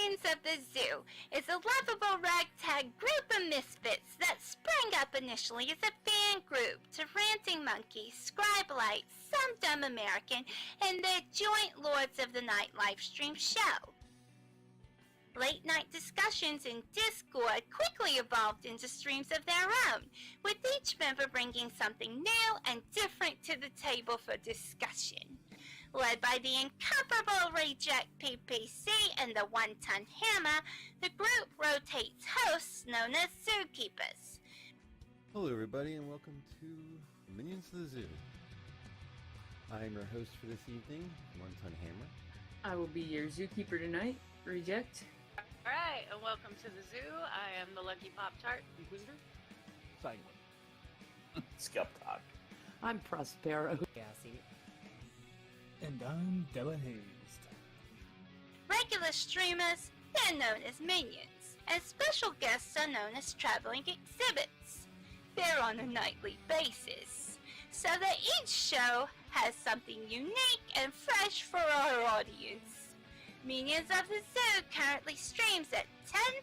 Minions of the Zoo is a lovable ragtag group of misfits that sprang up initially as a fan group to Ranting Monkey, Scribe-Lite, Some Dumb American, and their joint Lords of the Night livestream show. Late night discussions in Discord quickly evolved into streams of their own, with each member bringing something new and different to the table for discussion. Led by the incomparable Reject PPC and the One-Ton Hammer, the group rotates hosts known as Zookeepers. Hello everybody and welcome to Minions of the Zoo. I am your host for this evening, One-Ton Hammer. I will be your zookeeper tonight, Reject. Alright, and welcome to the zoo. I am the Lucky Pop-Tart Inquisitor. Sanguine. Skeptalk. I'm Prospero. Gassy. And I'm Della Hayes. Regular streamers, they're known as Minions, and special guests are known as traveling exhibits. They're on a nightly basis, so that each show has something unique and fresh for our audience. Minions of the Zoo currently streams at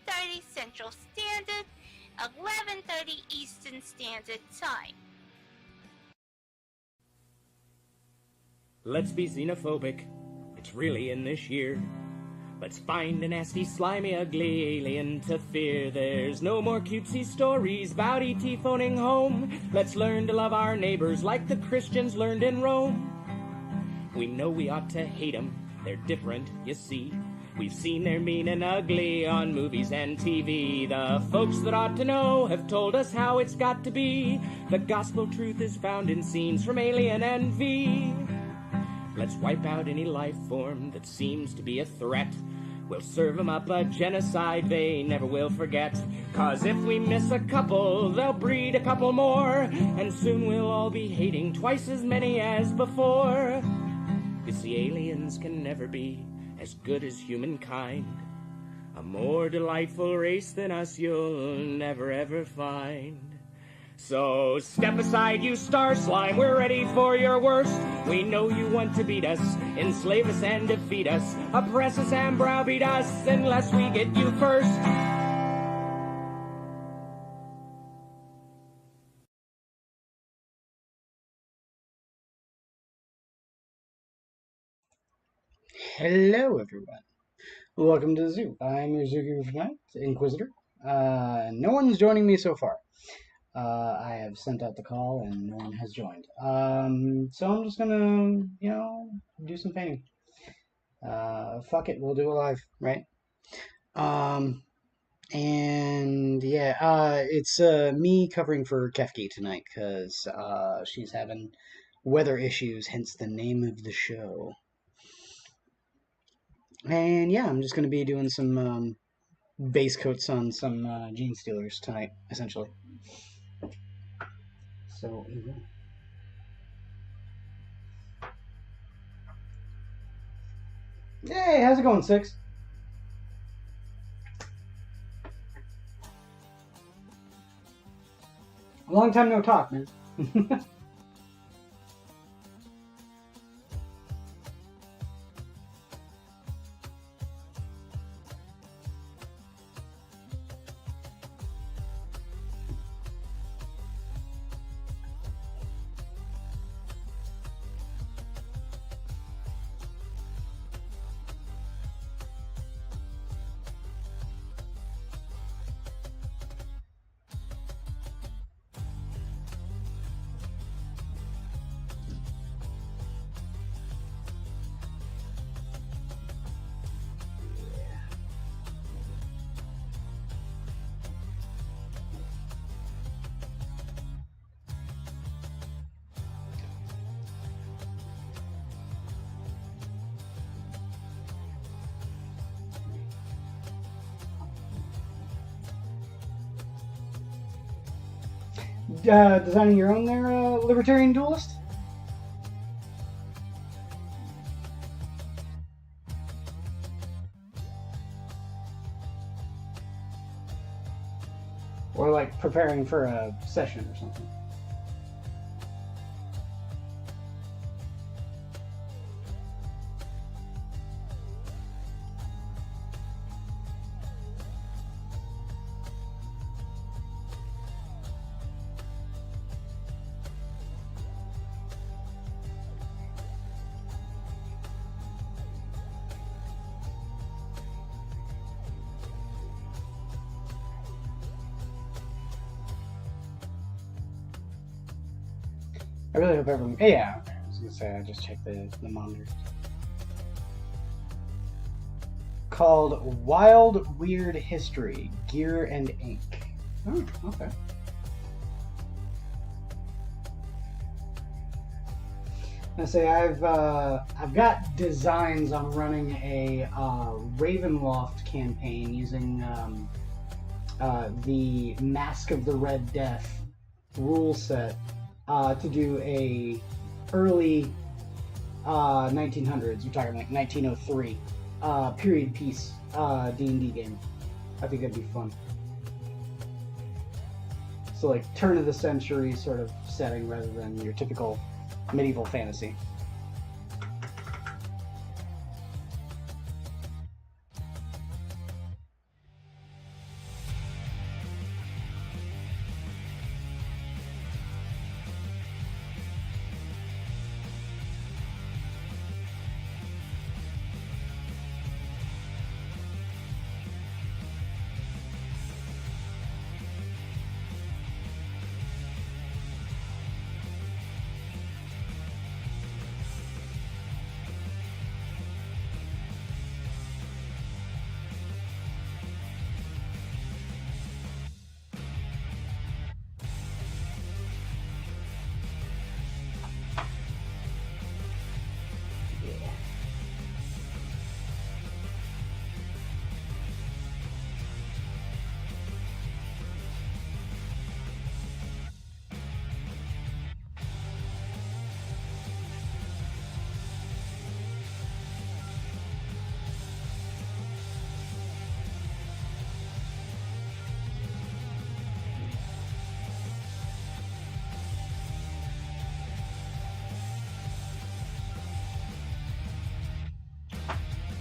10:30 Central Standard, 11:30 Eastern Standard Time. Let's be xenophobic. It's really in this year. Let's find a nasty, slimy, ugly alien to fear. There's no more cutesy stories about E.T. phoning home. Let's learn to love our neighbors like the Christians learned in Rome. We know we ought to hate them. They're different, you see. We've seen they're mean and ugly on movies and TV. The folks that ought to know have told us how it's got to be. The gospel truth is found in scenes from Alien and V. Let's wipe out any life form that seems to be a threat. We'll serve them up a genocide they never will forget. 'Cause if we miss a couple, they'll breed a couple more. And soon we'll all be hating twice as many as before. You see, aliens can never be as good as humankind. A more delightful race than us you'll never ever find. So step aside, you star slime, we're ready for your worst. We know you want to beat us, enslave us and defeat us, oppress us and browbeat us unless we get you first. Hello, everyone. Welcome to the zoo. I'm your zookeeper for tonight, Inquisitor. No one's joining me so far. I have sent out the call and no one has joined. So I'm just gonna, do some painting. Fuck it, we'll do it live, right? It's me covering for Kefki tonight because she's having weather issues, hence the name of the show. And yeah, I'm just going to be doing some base coats on some Gene Stealers tonight, essentially. So, hey, how's it going, Six? A long time no talk, man. Designing your own there, Libertarian Duelist? Or like preparing for a session or something? really hope everyone. Yeah, okay. I was gonna say I just checked the monitor. Called Wild Weird History: Gear and Ink. Oh, okay. I say I've got designs on running a Ravenloft campaign using the Mask of the Red Death rule set to do a early 1900s. We're talking like 1903 period piece D&D game. I think that'd be fun. So like turn of the century sort of setting rather than your typical medieval fantasy.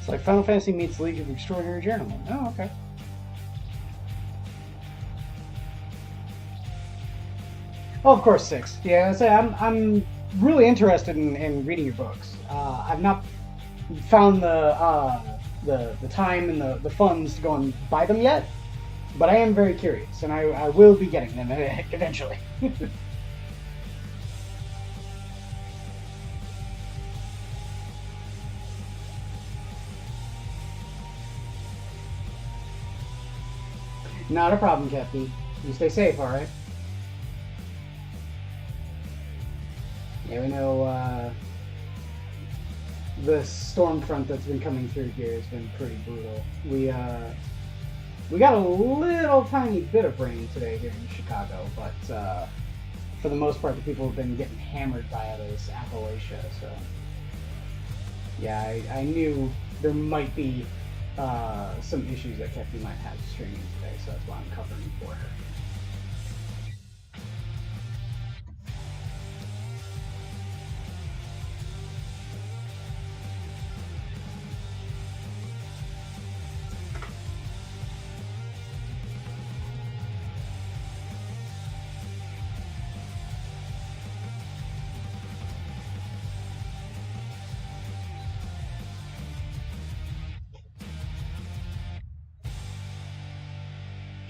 It's like Final Fantasy meets League of Extraordinary Gentlemen. Oh, okay. Oh, of course, 6. Yeah, I'm really interested in reading your books. I've not found the time and the funds to go and buy them yet, but I am very curious, and I will be getting them eventually. Not a problem, Kefki. You stay safe, alright? Yeah, we know the storm front that's been coming through here has been pretty brutal. We got a little tiny bit of rain today here in Chicago, but for the most part the people have been getting hammered by this Appalachia, so yeah, I knew there might be some issues that Kefki might have streaming today, so that's why I'm covering for her.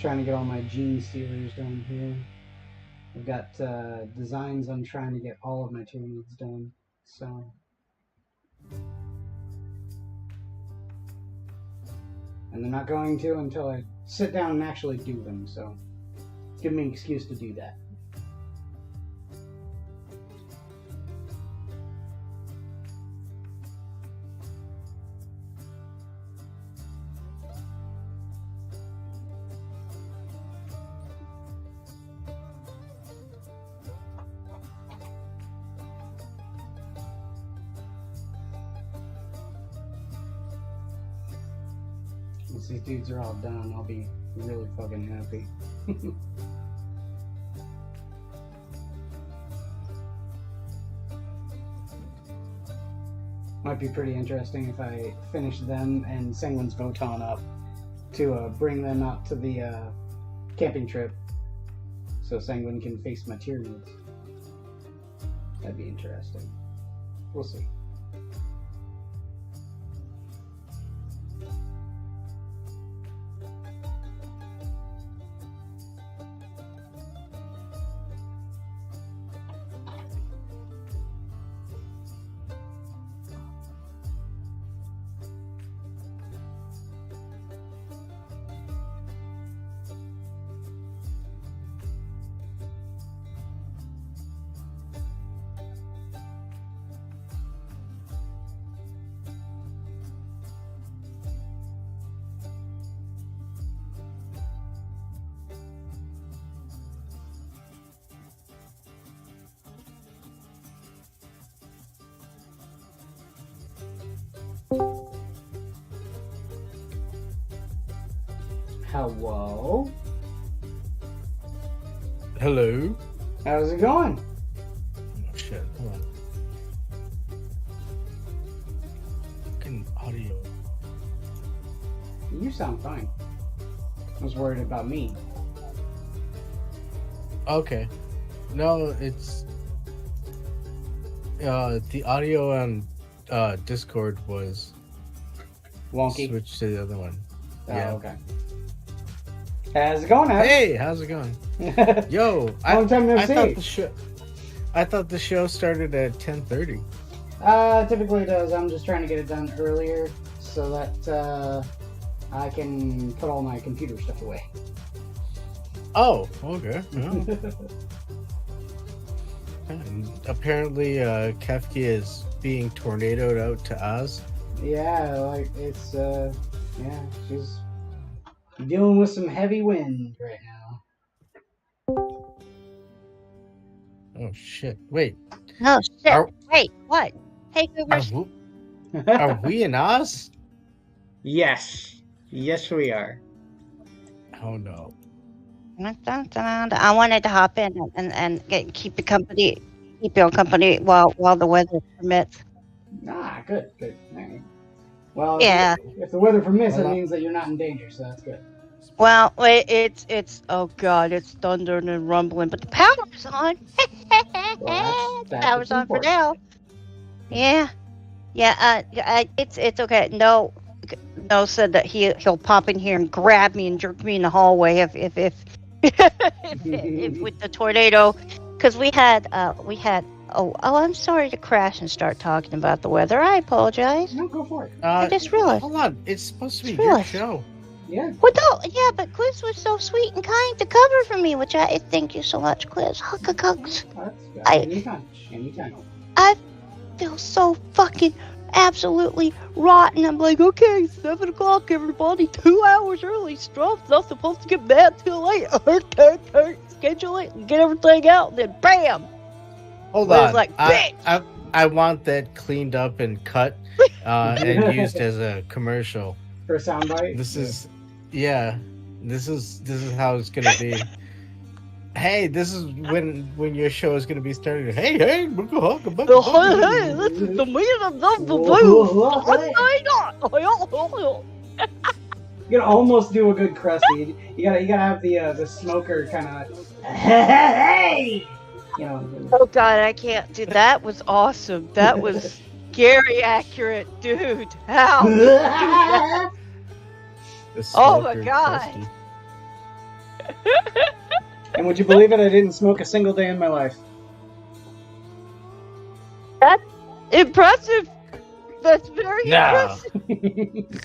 Trying to get all my gene stealers done here. I've got designs on trying to get all of my tyranids done, so. And they're not going to until I sit down and actually do them, so give me an excuse to do that. Once these dudes are all done, I'll be really fucking happy. Might be pretty interesting if I finish them and Sanguine's Voton up to bring them out to the camping trip so Sanguine can face my Tyranids. That'd be interesting. We'll see. Hello? Hello? How's it going? Oh, shit. Hold on. Fucking audio. You sound fine. I was worried about me. Okay. No, it's... the audio on Discord was Wonky. switched to the other one. Oh, Yeah. okay. How's it going, Adam? Hey, how's it going? Yo, Long time no I thought see. I thought the show started at 10:30. Typically it does. I'm just trying to get it done earlier so that I can put all my computer stuff away. Oh, okay. Well, and apparently, Kefki is being tornadoed out to Oz. Yeah, like it's yeah, she's dealing with some heavy wind right now. Oh shit! Wait, Oh shit! Are- Wait, what? Hey, are we in Oz? Yes. Yes, we are. Oh no! I wanted to hop in and keep your company while the weather permits. Ah, good. All right. Well, Yeah. if the weather permits, it Well, means that you're not in danger, so that's good. Well, it's oh god, it's thundering and rumbling, but the power's on. Well, The that's power's on for important. now. Yeah. It's okay. No said that he'll pop in here and grab me and jerk me in the hallway if if with the tornado, because we had oh I'm sorry to crash and start talking about the weather. I apologize. No, go for it. I just realized. Hold on, it's supposed to be Just your realized. show. Yeah. Well, no, yeah, but Quiz was so sweet and kind to cover for me, which I thank you so much, Quiz. Huckacucks. That's good. I- Anytime. I feel so fucking absolutely rotten. I'm like, okay, 7 o'clock, everybody, 2 hours early. Stuff's not supposed to get bad till late. Schedule it and get everything out, and then bam. Hold Well, on. it's like, bitch! I want that cleaned up and cut and used as a commercial. For a soundbite. This is how it's gonna be. Hey, this is when your show is gonna be starting. Hey, Hey, this is the meaning of the blue. You gotta almost do a good crusty. You gotta have the smoker kind of. Hey. You know. Oh god, I can't do that. Was awesome. That was scary accurate, dude. How? Oh my God. And would you believe it? I didn't smoke a single day in my life. That's impressive. That's very No. impressive.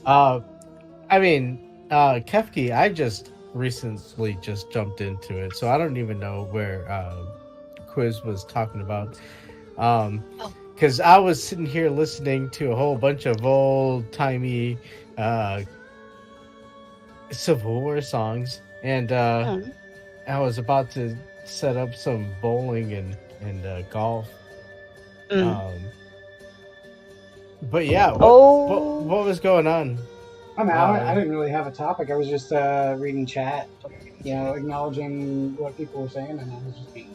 I mean, Kefki, I just recently just jumped into it, so I don't even know where Quiz was talking about. Because I was sitting here listening to a whole bunch of old-timey Civil War songs, and I was about to set up some bowling and golf. But yeah, what was going on? I mean, I didn't really have a topic. I was just reading chat, acknowledging what people were saying, and I was just being.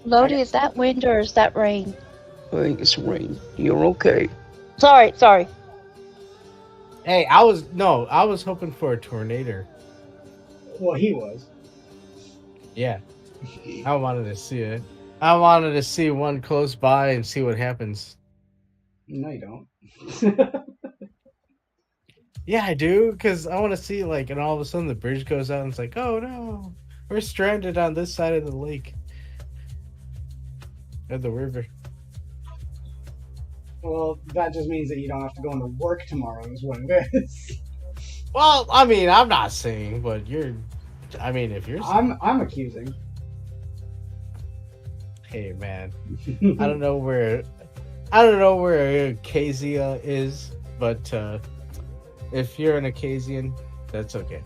Lodi, is that wind or is that rain? I think it's rain. You're okay. Sorry. Hey, I was hoping for a tornado. Well, he was. Yeah, I wanted to see it. I wanted to see one close by and see what happens. No, you don't. Yeah, I do, because I want to see, and all of a sudden the bridge goes out and it's like, oh no, we're stranded on this side of the lake. Or the river. Well, that just means that you don't have to go into work tomorrow, is what it is. Well, I mean, I'm not saying, but if you're saying... I'm accusing. Hey, man. I don't know where Acacia is, but if you're an Acasian, that's okay.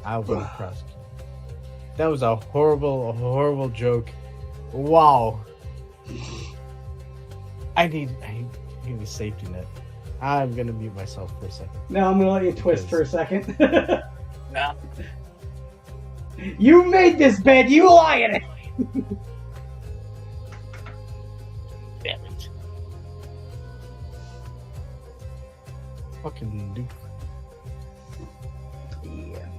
I wouldn't prosecute. That was a horrible joke. Wow. I need any safety net. I'm gonna mute myself for a second. No, I'm gonna let you twist for a second. No. You made this bed, you lie in it! Damn it. Fucking Duke. Yeah.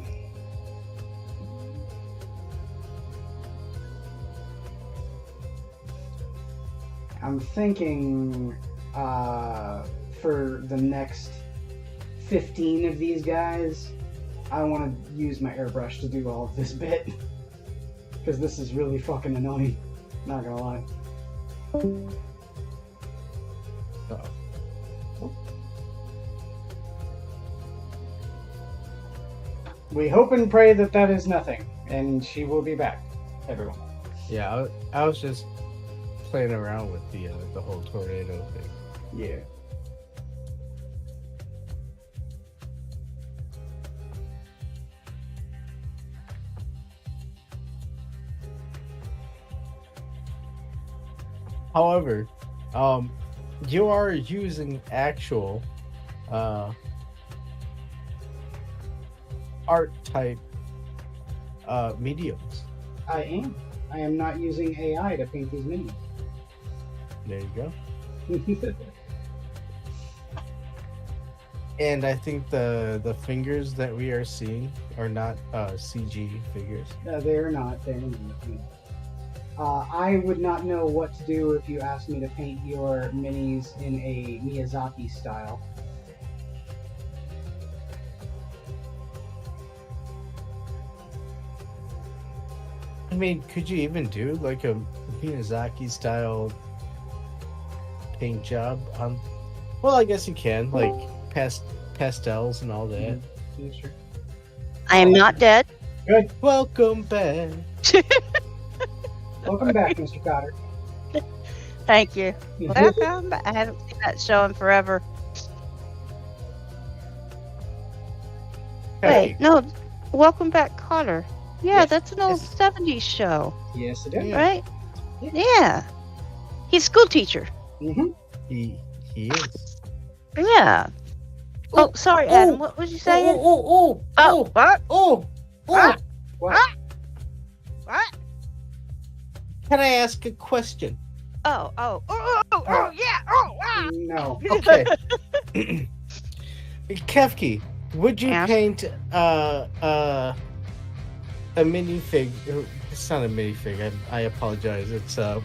I'm thinking for the next 15 of these guys, I want to use my airbrush to do all of this bit. Because this is really fucking annoying. Not gonna lie. Uh-oh. We hope and pray that that is nothing, and she will be back, everyone. Yeah, I was just playing around with the whole tornado thing. Yeah. However, you are using actual art type mediums. I am. I am not using AI to paint these minions. There you go. And I think the fingers that we are seeing are not CG figures. They are not. They're not. I would not know what to do if you asked me to paint your minis in a Miyazaki style. I mean, could you even do like a Miyazaki style paint job on? Well, I guess you can, like pastels and all that. Yeah, sure. I am not dead. Good. Welcome back. Welcome back, Mr. Cotter. Thank you. Welcome back. I haven't seen that show in forever. Hey, Wait, no. Welcome back, Cotter. Yeah, Yes, that's an old yes. 70s show, Yes, it is. Yeah. right? Yeah. Yeah. He's a school teacher. Mm-hmm. he is. Yeah. Oh, sorry, Adam. What was you saying? Oh, What? oh. What? What? What? Can I ask a question? Oh, yeah. Oh, wow. No. Okay. Kefki, would you Yes. paint a minifig? It's not a minifig. I apologize. It's a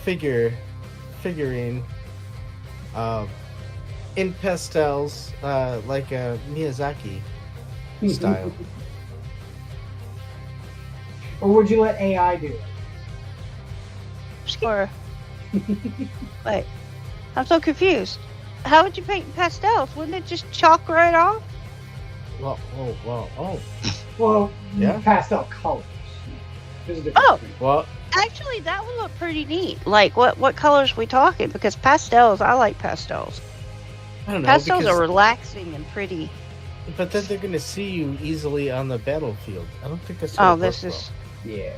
figurine, in pastels, like a Miyazaki style. Or would you let AI do it? Sure. Wait, I'm so confused. How would you paint pastels? Wouldn't it just chalk right off? Well, oh. Well, Yeah. pastel colors. There's a difference. Oh. Well, Actually, that would look pretty neat. Like, what colors we talking? Because pastels, I like pastels. I don't know. Pastels because, are relaxing and pretty. but then they're gonna see you easily on the battlefield. I don't think that's. Oh, gonna this work is Yeah.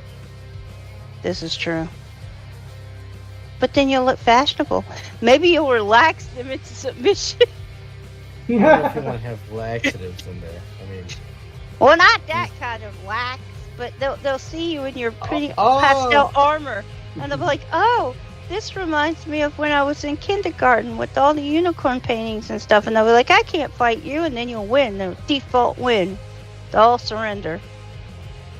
this is true. But then you'll look fashionable. Maybe you'll relax them into submission. well. I don't know if you want to have laxatives in there. I mean, Well, not that kind of lax, but they'll see you in your pretty Oh. pastel armor, and they'll be like, "Oh, this reminds me of when I was in kindergarten with all the unicorn paintings and stuff." And they'll be like, "I can't fight you," and then you'll win. The default win. They'll all surrender.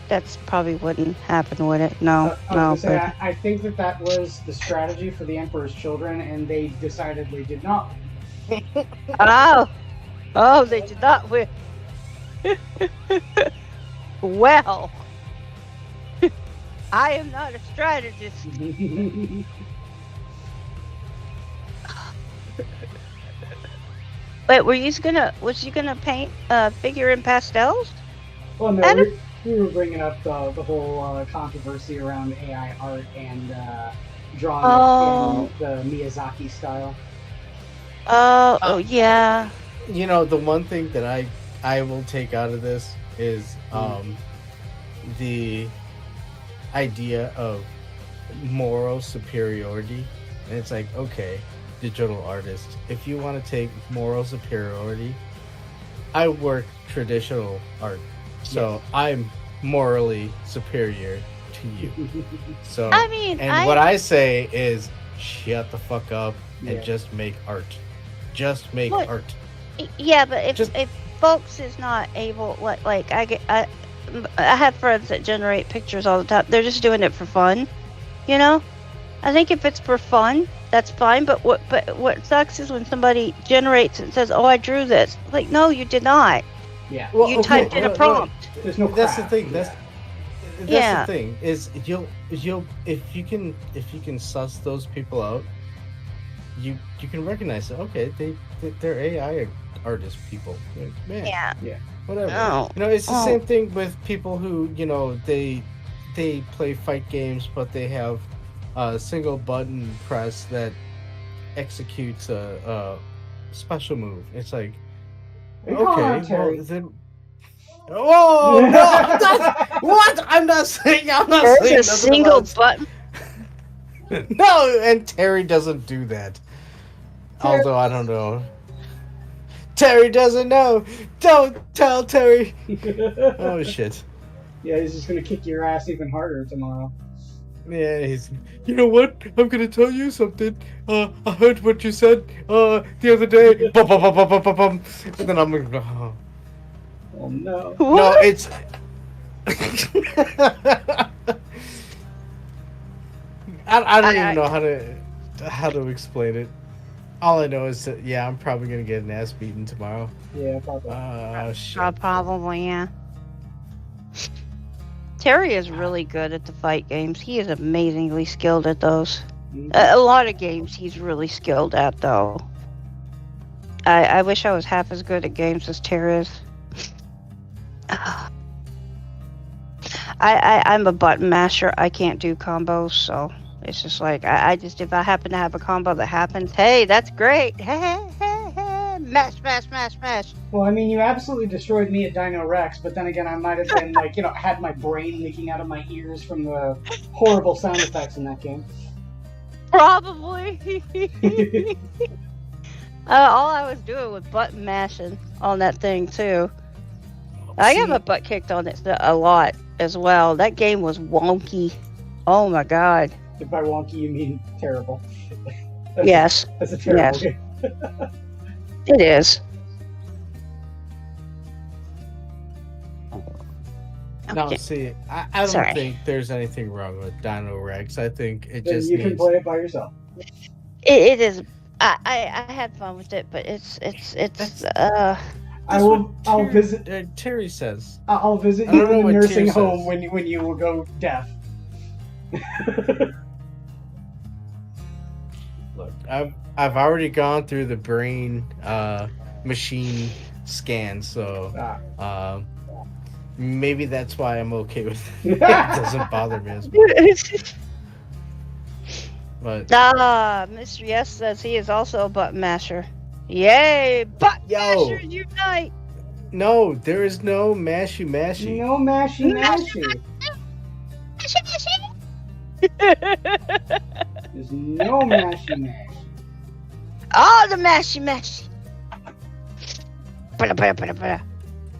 That's probably wouldn't happen, would it? No, I no. was gonna say, I think that was the strategy for the Emperor's Children, and they decidedly did not. Oh, they did not win. Well, I am not a strategist. Wait, was you gonna paint a figure in pastels? Well, no, Adam? we were bringing up the whole controversy around AI art and drawing Oh. it in the Miyazaki style. Oh, yeah. you know, the one thing that I will take out of this is the idea of moral superiority And it's like, okay, digital artist, if you want to take moral superiority, I work traditional art, so I'm morally superior to you. So I mean, what I say is shut the fuck up and Yeah. just make art. Just make What? art. Yeah, but if Just- if folks is not able, like I have friends that generate pictures all the time. They're just doing it for fun, you know. I think if it's for fun, that's fine. But what sucks is when somebody generates and says, "Oh, I drew this." Like, no, you did not. Yeah. Well, You okay, typed in a well, prompt. There's no That's the craft. thing. Yeah. That's Yeah. the thing is you'll if you can suss those people out, you can recognize that okay they're AI artist people. Like, man, Yeah. whatever. Oh. You know, it's the Oh. same thing with people who they play fight games, but they have a single button press that executes a special move. It's like Are you calling okay, out Terry? well then. Oh no! I'm not, what? I'm not saying. I'm not saying There's a nothing single about- button. No, and Terry doesn't do that. Terry- Although I don't know. Terry doesn't know. Don't tell Terry. Oh shit. Yeah, he's just gonna kick your ass even harder tomorrow. Yeah, he's. You know what? I'm gonna tell you something. I heard what you said the other day. Bum, bum, bum, bum, bum, bum, bum. And then I'm gonna. Oh. Oh no. No, What? it's. I don't even know how to explain it. All I know is that I'm probably gonna get an ass beaten tomorrow. Yeah, probably. Oh shit. Probably, yeah. Terry is really good at the fight games. He is amazingly skilled at those. Mhm. A lot of games he's really skilled at, though. I wish I was half as good at games as Terry is. I'm a button masher. I can't do combos, so it's just like I just if I happen to have a combo that happens, hey, that's great. Mash, mash, mash, mash. Well, I mean, you absolutely destroyed me at Dino Rex, but then again, I might have been like, had my brain leaking out of my ears from the horrible sound effects in that game. Probably. All I was doing was button mashing on that thing too. I got my butt kicked on it a lot as well. That game was wonky. Oh my god. If by wonky you mean terrible. Yes, That's a terrible Yes. game. it is. No, Okay. see, I don't Sorry. think there's anything wrong with Dino Rex. I think it Then just you can needs. play it by yourself. It is. I had fun with it, but it's I That's will. what I'll Terry- visit. Terry says. I'll visit I don't you know in the what nursing Tyr home says. when you will go deaf. Look, I've already gone through the brain machine scan, so maybe that's why I'm okay with it. It doesn't bother me as much. But Mr. Yes says he is also a button masher. Yay! Butt Yo. mashers unite! no, there is no mashy mashy. No mashy mashy. There's no mashy mashy. Oh, the mashy mashy. Bada, bada, bada, bada.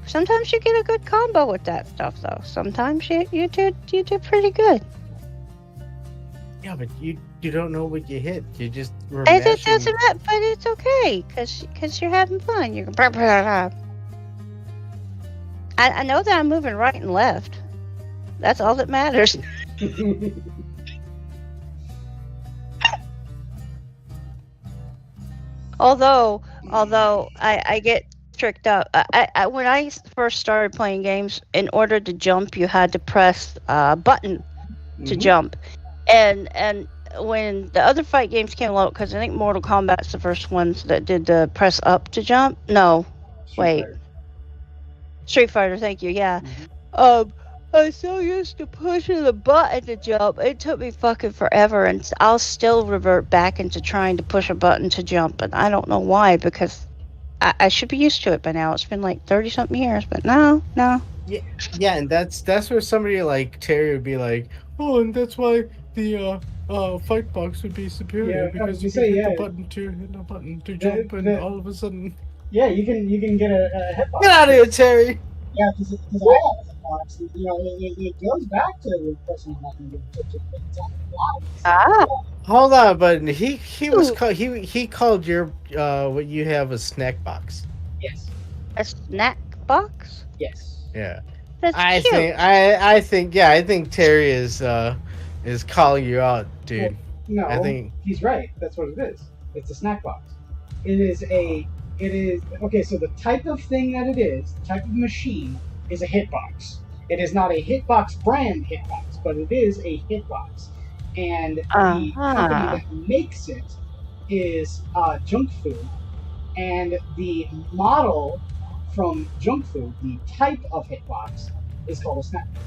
Sometimes you get a good combo with that stuff, though. Sometimes you do pretty good. Yeah, but you don't know what you hit. You just were It mashing. doesn't matter, but it's okay because you're having fun. You can. Blah, blah, blah. I know that I'm moving right and left. That's all that matters. Although I get tricked up. When I first started playing games, in order to jump, you had to press a button to Mhm. jump. And when the other fight games came out, because I think Mortal Kombat's the first ones that did the press up to jump. No, wait. Street Fighter, thank you. Yeah. I'm so used to pushing the button to jump. It took me fucking forever, and I'll still revert back into trying to push a button to jump, and I don't know why, because I should be used to it by now. It's been like 30-something years, but no. Yeah, and that's where somebody like Terry would be like, oh, and that's why the fight box would be superior Yeah, because you say, can hit yeah. the button to jump, and all of a sudden, Yeah, you can get a hitbox. get out of here, Terry. Yeah, because I have a hitbox. You know, it goes back to the person Hold on, but he called your what you have a snack box. Yes. A snack box? Yes. Yeah. That's I cute. I think Terry is calling you out, dude. No, I think he's right. That's what it is. It's a snack box. It is okay. So the type of thing that it is, the type of machine, is a hitbox. It is not a hitbox brand hitbox, but it is a hitbox. And the company that makes it is Junk Food, and the model from Junk Food, the type of hitbox, is called a snack box.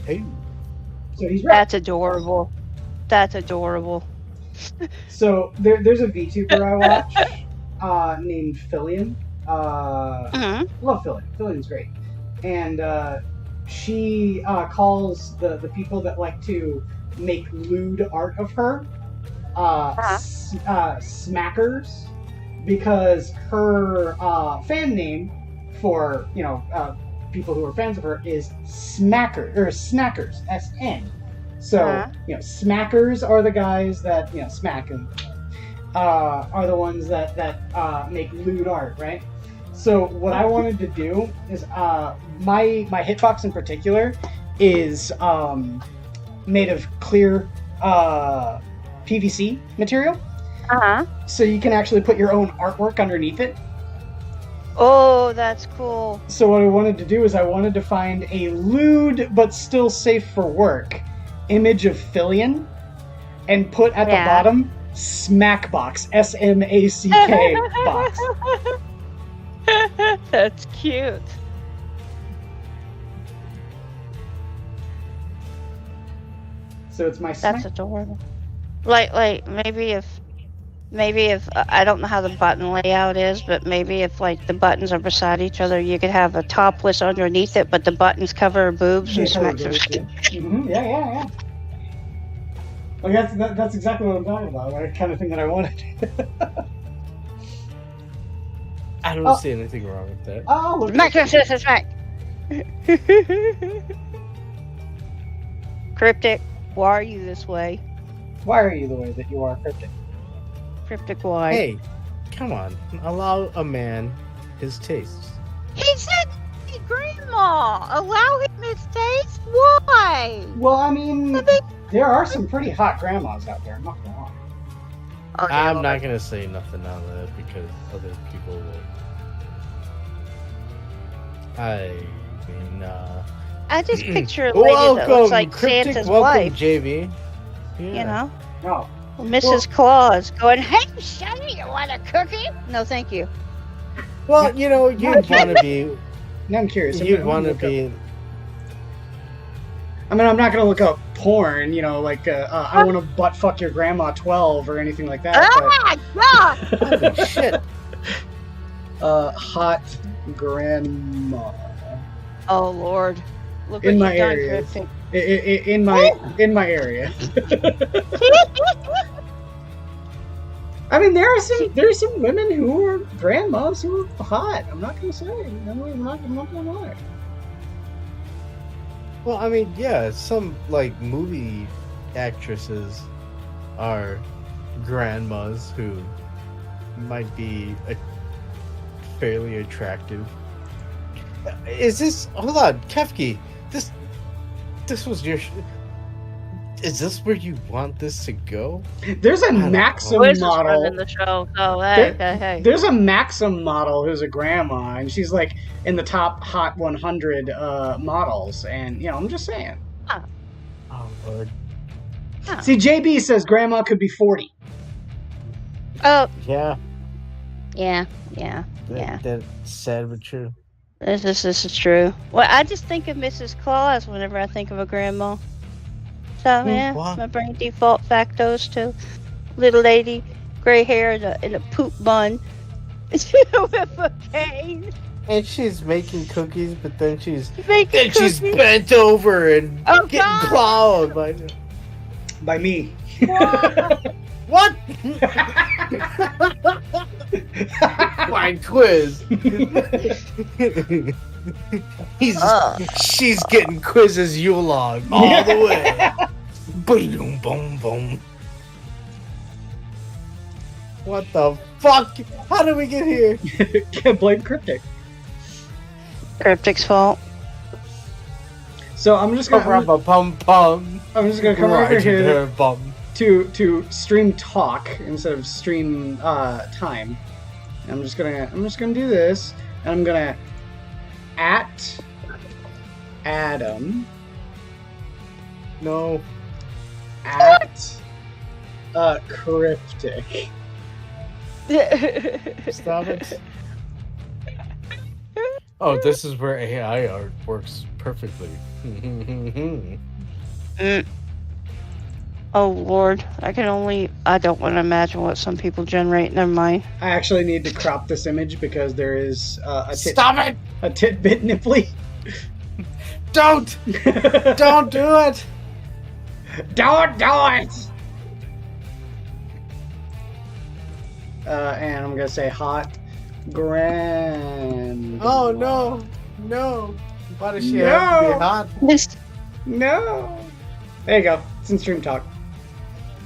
Hey. So he's right. That's adorable. That's adorable. So there's a VTuber I watch named Fillion. Love Fillion. Fillion's great. And she calls the people that like to make lewd art of her smackers, because her fan name for people who are fans of her is Smacker or Snackers, SN. So smackers are the guys that smack and are the ones that make lewd art, right? So what I wanted to do is my hitbox in particular is made of clear PVC material. So you can actually put your own artwork underneath it. Oh, that's cool. So what I wanted to do is I wanted to find a lewd but still safe for work image of Fillion and put at the bottom Smack Box, SMACK box. That's cute. So it's my snack. That's adorable. Like maybe if I don't know how the button layout is, but maybe if like the buttons are beside each other, you could have a topless underneath it, but the buttons cover her boobs and smacks her skin. Yeah. Like that's exactly what I'm talking about. Like, the kind of thing that I wanted. I don't see anything wrong with that. Oh, look. Smack. Cryptic, why are you this way? Why are you the way that you are, Cryptic? Cryptic, why? Hey, come on. Allow a man his tastes. He said, hey, Grandma, allow him his taste? Why? Well, I mean, there are some pretty hot grandmas out there. I'm not gonna lie. Okay, I'm not gonna say nothing on that because other people will. I mean, I just picture a lady that looks like Cryptic, Santa's welcome, wife. JV. Yeah. You know? No. Mrs. Claus going, hey, Sonny, you want a cookie? No, thank you. Well, you'd want to be. Now I'm curious. You'd want to be. I mean, I'm not gonna look up porn. Like I want to butt fuck your grandma 12 or anything like that. Oh my god! Holy shit. Hot grandma. Oh Lord! Look In what my you've done, area. Cryptic. In my area. I mean, there are some women who are grandmas who are hot. I'm not gonna say. I'm not gonna lie. Well, I mean, yeah, some like movie actresses are grandmas who might be fairly attractive. Is this? Hold on, Kefki. This was your. Is this where you want this to go? There's a Maxim Who is this model. running the show? Oh, hey. There's a Maxim model who's a grandma, and she's like in the top hot 100 models. And I'm just saying. Huh. Oh Lord. Huh. See, JB says grandma could be 40. Oh. Yeah. Yeah. That's sad but true. This is true. Well, I just think of Mrs. Claus whenever I think of a grandma. So yeah, Wow. my brain default factos to little lady, gray hair, in a poop bun, with a cane. And she's making cookies, but then she's Making she's cookies. bent over and Oh, getting God. plowed by By me. what? Fine quiz. She's getting quizzes Yule log all the way. Boom, boom, boom. What the fuck? How did we get here? Can't blame Cryptic. Cryptic's fault. So I'm just gonna Pum pum. I'm just gonna come Right over in here her bum. to stream talk instead of stream time. I'm just gonna do this, and I'm gonna at Adam No. at Cryptic. Stop it. Oh, this is where AI art works perfectly. Oh Lord, I don't want to imagine what some people generate. Never mind. I actually need to crop this image because there is Stop it! a tidbit nipply. Don't! Don't do it! Don't do it! And I'm gonna say hot grand. Oh no! No! Why does she have to be hot? No! There you go. It's in stream talk.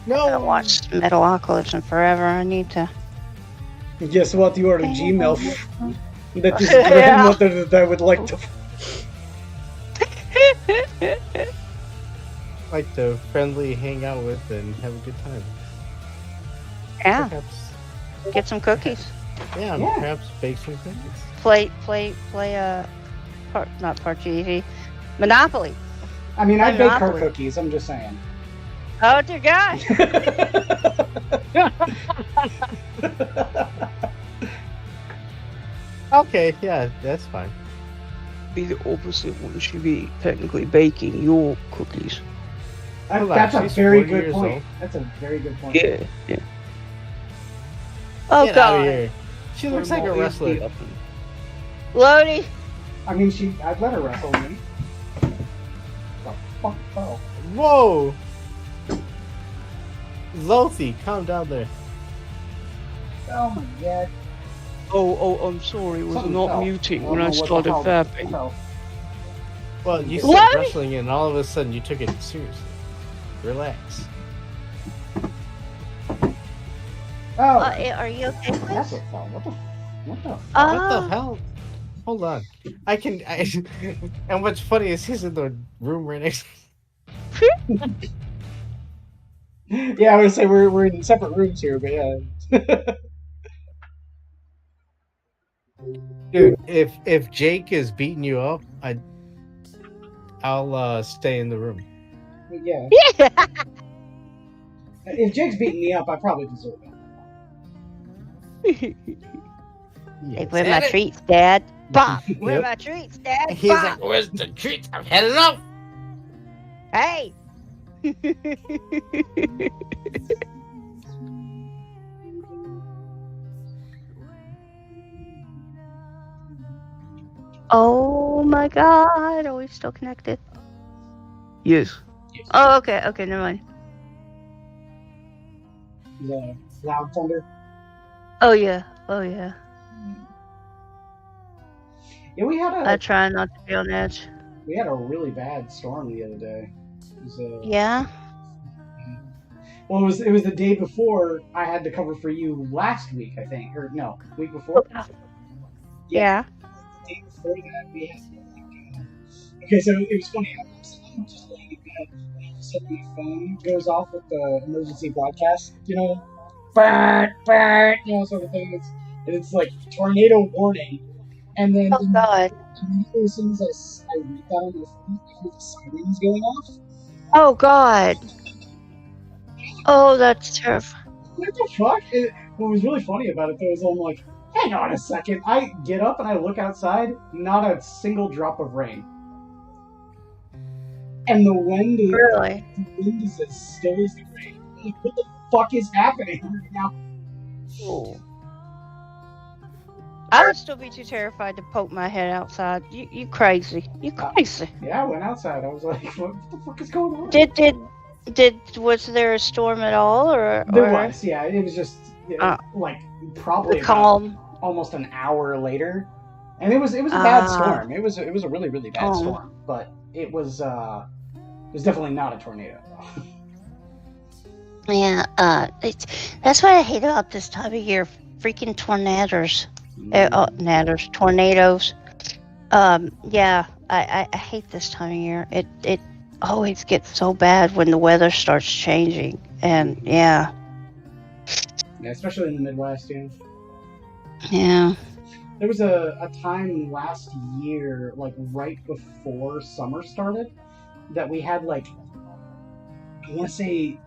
I haven't No! watched Metalocalypse in forever. I need to. Guess what? You are a Gmail that this Yeah. grandmother that I would like to. Like to friendly hang out with and have a good time. Yeah, Perhaps. get some cookies. Yeah, Yeah. perhaps bake some cookies. Play not Parcheesi, Monopoly. I mean, I bake her Monopoly. cookies. I'm just saying. Oh dear God. Okay, yeah, that's fine. Be the opposite when she be technically baking your cookies. Hold on, That's a she's very 40 good years point. old. That's a very good point. Yeah. Oh Get out God. of here. She looks like a wrestler. Lodi. I mean, I'd let her wrestle me. The fuck? Oh. Whoa! Lothi, calm down there. Oh my god. Oh, I'm sorry. Was Something not fell. muting I when don't I know what the started hell fapping. fell. Well, you What? said wrestling and all of a sudden you took it seriously. Relax. Oh, Are you okay? that's what fell. What the What the hell? Hold on. And what's funny is he's in the room right next. Yeah, I would say we're in separate rooms here, but yeah. Dude, if Jake is beating you up, I'll stay in the room. Yeah. Yeah. If Jake's beating me up, I probably deserve it. Hey, where my treats, Dad? Bob, where Yep. my treats, Dad? He's Bob. like, "Where's the treats? I'm headed up." Hey. Oh my God, are we still connected? Yes. Oh, okay, never mind. The loud thunder. Oh yeah. Yeah, we had I try not to be on edge. a really bad storm the other day. It was, Yeah. Well, it was the day before I had to cover for you last week, I think, or no, week before. Yeah. The day before that, we had okay, so it was funny. I'm just laying in bed, and all of a sudden my phone goes off with the emergency broadcast, burn, sort of thing. It's like tornado warning, and then Oh God. immediately as soon as I read that on my phone, I hear the sirens going off. Oh God. Oh, that's terrifying. What the fuck? What was really funny about it, though, is I'm like, hang on a second. I get up and I look outside, not a single drop of rain. And the wind is as still as the rain. I'm like, what the fuck is happening right now? Oh. I would still be too terrified to poke my head outside. You crazy. You crazy. Yeah, I went outside. I was like, what the fuck is going on? Was there a storm at all, or There was, yeah. It was just like probably calm, almost an hour later, and it was a bad storm. It was a really bad storm, but it was definitely not a tornado. Yeah, that's what I hate about this time of year. Freaking tornadoes. Tornadoes. Yeah, I hate this time of year. It always gets so bad when the weather starts changing, and yeah, especially in the Midwest, yeah. Yeah. There was a time last year, like right before summer started, that we had like, I want to say,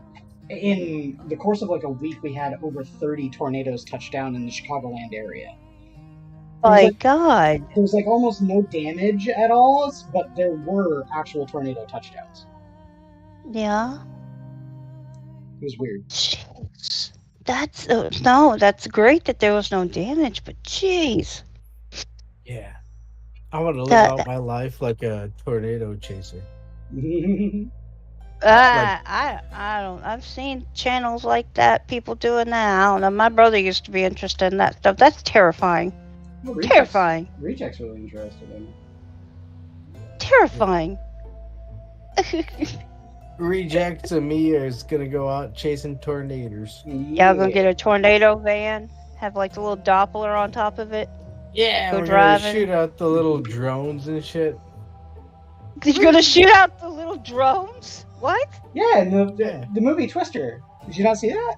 in the course of like a week, we had over 30 tornadoes touch down in the Chicagoland area. My God. There was like almost no damage at all, but there were actual tornado touchdowns. Yeah. It was weird. Jeez. That's great that there was no damage, but jeez. Yeah. I want to live out my life like a tornado chaser. I don't. I've seen channels like that, people doing that. I don't know. My brother used to be interested in that stuff. That's terrifying. Terrifying. Reject's really interested in it. Terrifying. Rejects and me is gonna go out chasing tornadoes. Y'all gonna get a tornado van? Have like the little Doppler on top of it? Yeah, go we're driving. gonna shoot out the little drones and shit. You're gonna shoot out the little drones? What? Yeah, the movie Twister. Did you not see that?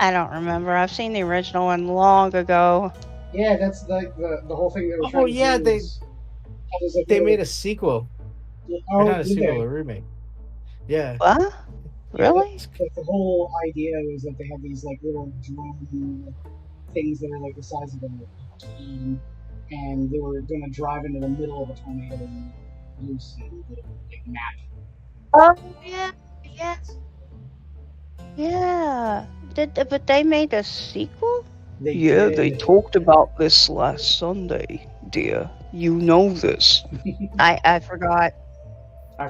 I don't remember. I've seen the original one long ago. Yeah, that's like the whole thing they were trying to do. They made a sequel. Oh, not a sequel, a remake. Yeah. What? Really? The whole idea was that they had these like little drone things that are like the size of a can, and they were going to drive into the middle of a tornado and loose a little like map. Oh yeah, yes, yeah. But they made a sequel. They talked about this last Sunday, dear. You know this. I forgot.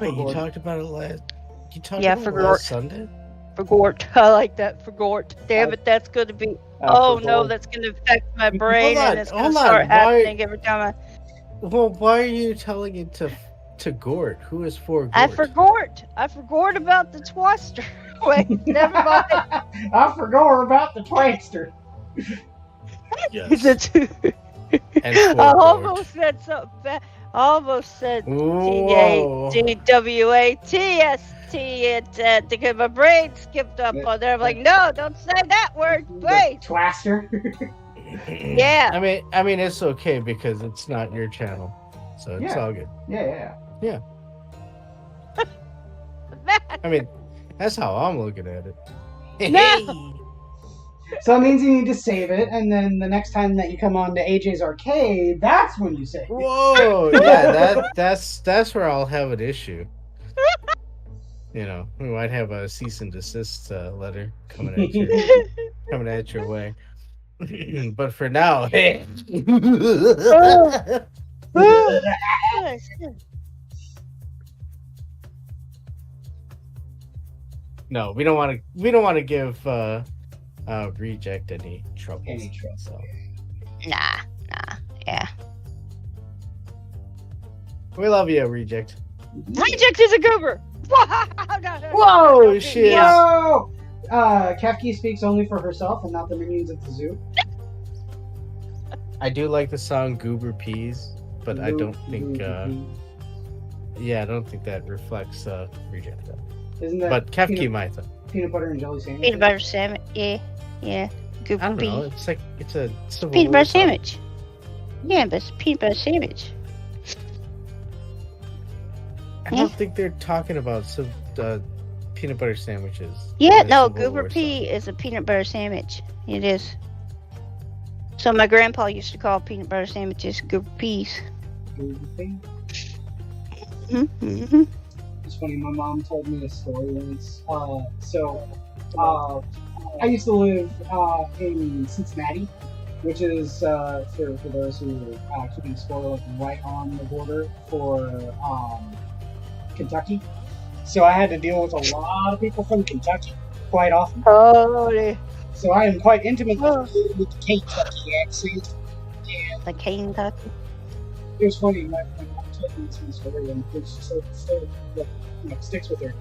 Wait, you talked about it last. You talked about it last Sunday. Forgot. I like that. Forgot. Damn it, that's gonna be. Oh no, that's gonna affect my brain, and it's gonna start happening every time I. Well, why are you telling it to Gort? Who is for Gort? I forgot about the twister. Wait, never mind. I forgot about the twister. Yes. I almost said something bad. I almost said TADWATST because my brain skipped up on there. I'm like, no, don't say that word. Wait. Twister. Yeah. I mean, it's okay because it's not your channel, so it's all good. Yeah. I mean, that's how I'm looking at it. No. So it means you need to save it, and then the next time that you come on to AJ's Arcade, that's when you save it. Whoa! Yeah, that's where I'll have an issue. You know, we might have a cease and desist letter coming at your way. But for now, hey. No, we don't want to give Reject any trouble. So. Nah, yeah. We love you, Reject. Reject is a goober. Whoa, shit! Whoa! Kefki speaks only for herself and not the minions at the zoo. I do like the song "Goober Peas," but I don't think. I don't think that reflects Reject. Isn't that? But Kefki might though. Peanut butter and jelly sandwich. Peanut butter sandwich. Yeah. Goober I don't know. Peas. It's like it's a Civil Peanut War butter song. sandwich. Yeah, but it's peanut butter sandwich. I don't think they're talking about peanut butter sandwiches. Yeah, in a no, Civil Goober War pea song. is a peanut butter sandwich. It is. So my grandpa used to call peanut butter sandwiches Goober peas. Mm-hmm. It's funny, my mom told me a story once. I used to live in Cincinnati, which is for those who are keeping score, like right on the border for Kentucky. So I had to deal with a lot of people from Kentucky quite often. Oh, So I am quite intimate with the Kentucky accent. And the Kentucky. it was funny. My mom told me this story, and it still sticks with her.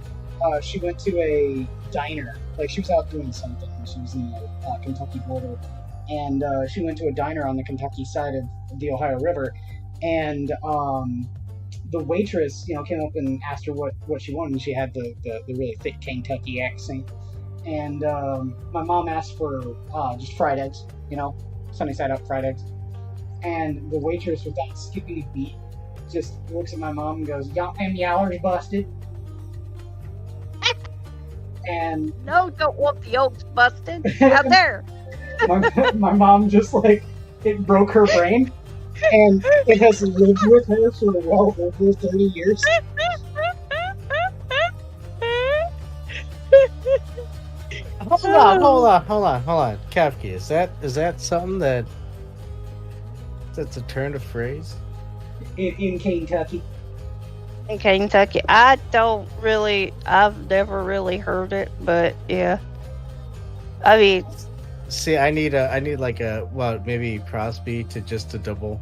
She went to a diner. Like, she was out doing something. She was in the Kentucky border. And she went to a diner on the Kentucky side of the Ohio River. And the waitress, came up and asked her what she wanted. And she had the really thick Kentucky accent. And my mom asked for just fried eggs, sunny side up fried eggs. And the waitress, without skipping a beat, just looks at my mom and goes, "Y'all, them yallers busted." And No, don't want the oaks busted. Out there. my mom just it broke her brain, and it has lived with her for well over 30 years. Hold on. Kefki, is that something that's a turn of phrase? In Kentucky. In Kentucky, I've never really heard it, but yeah. I mean, see, I need maybe Crosby to double.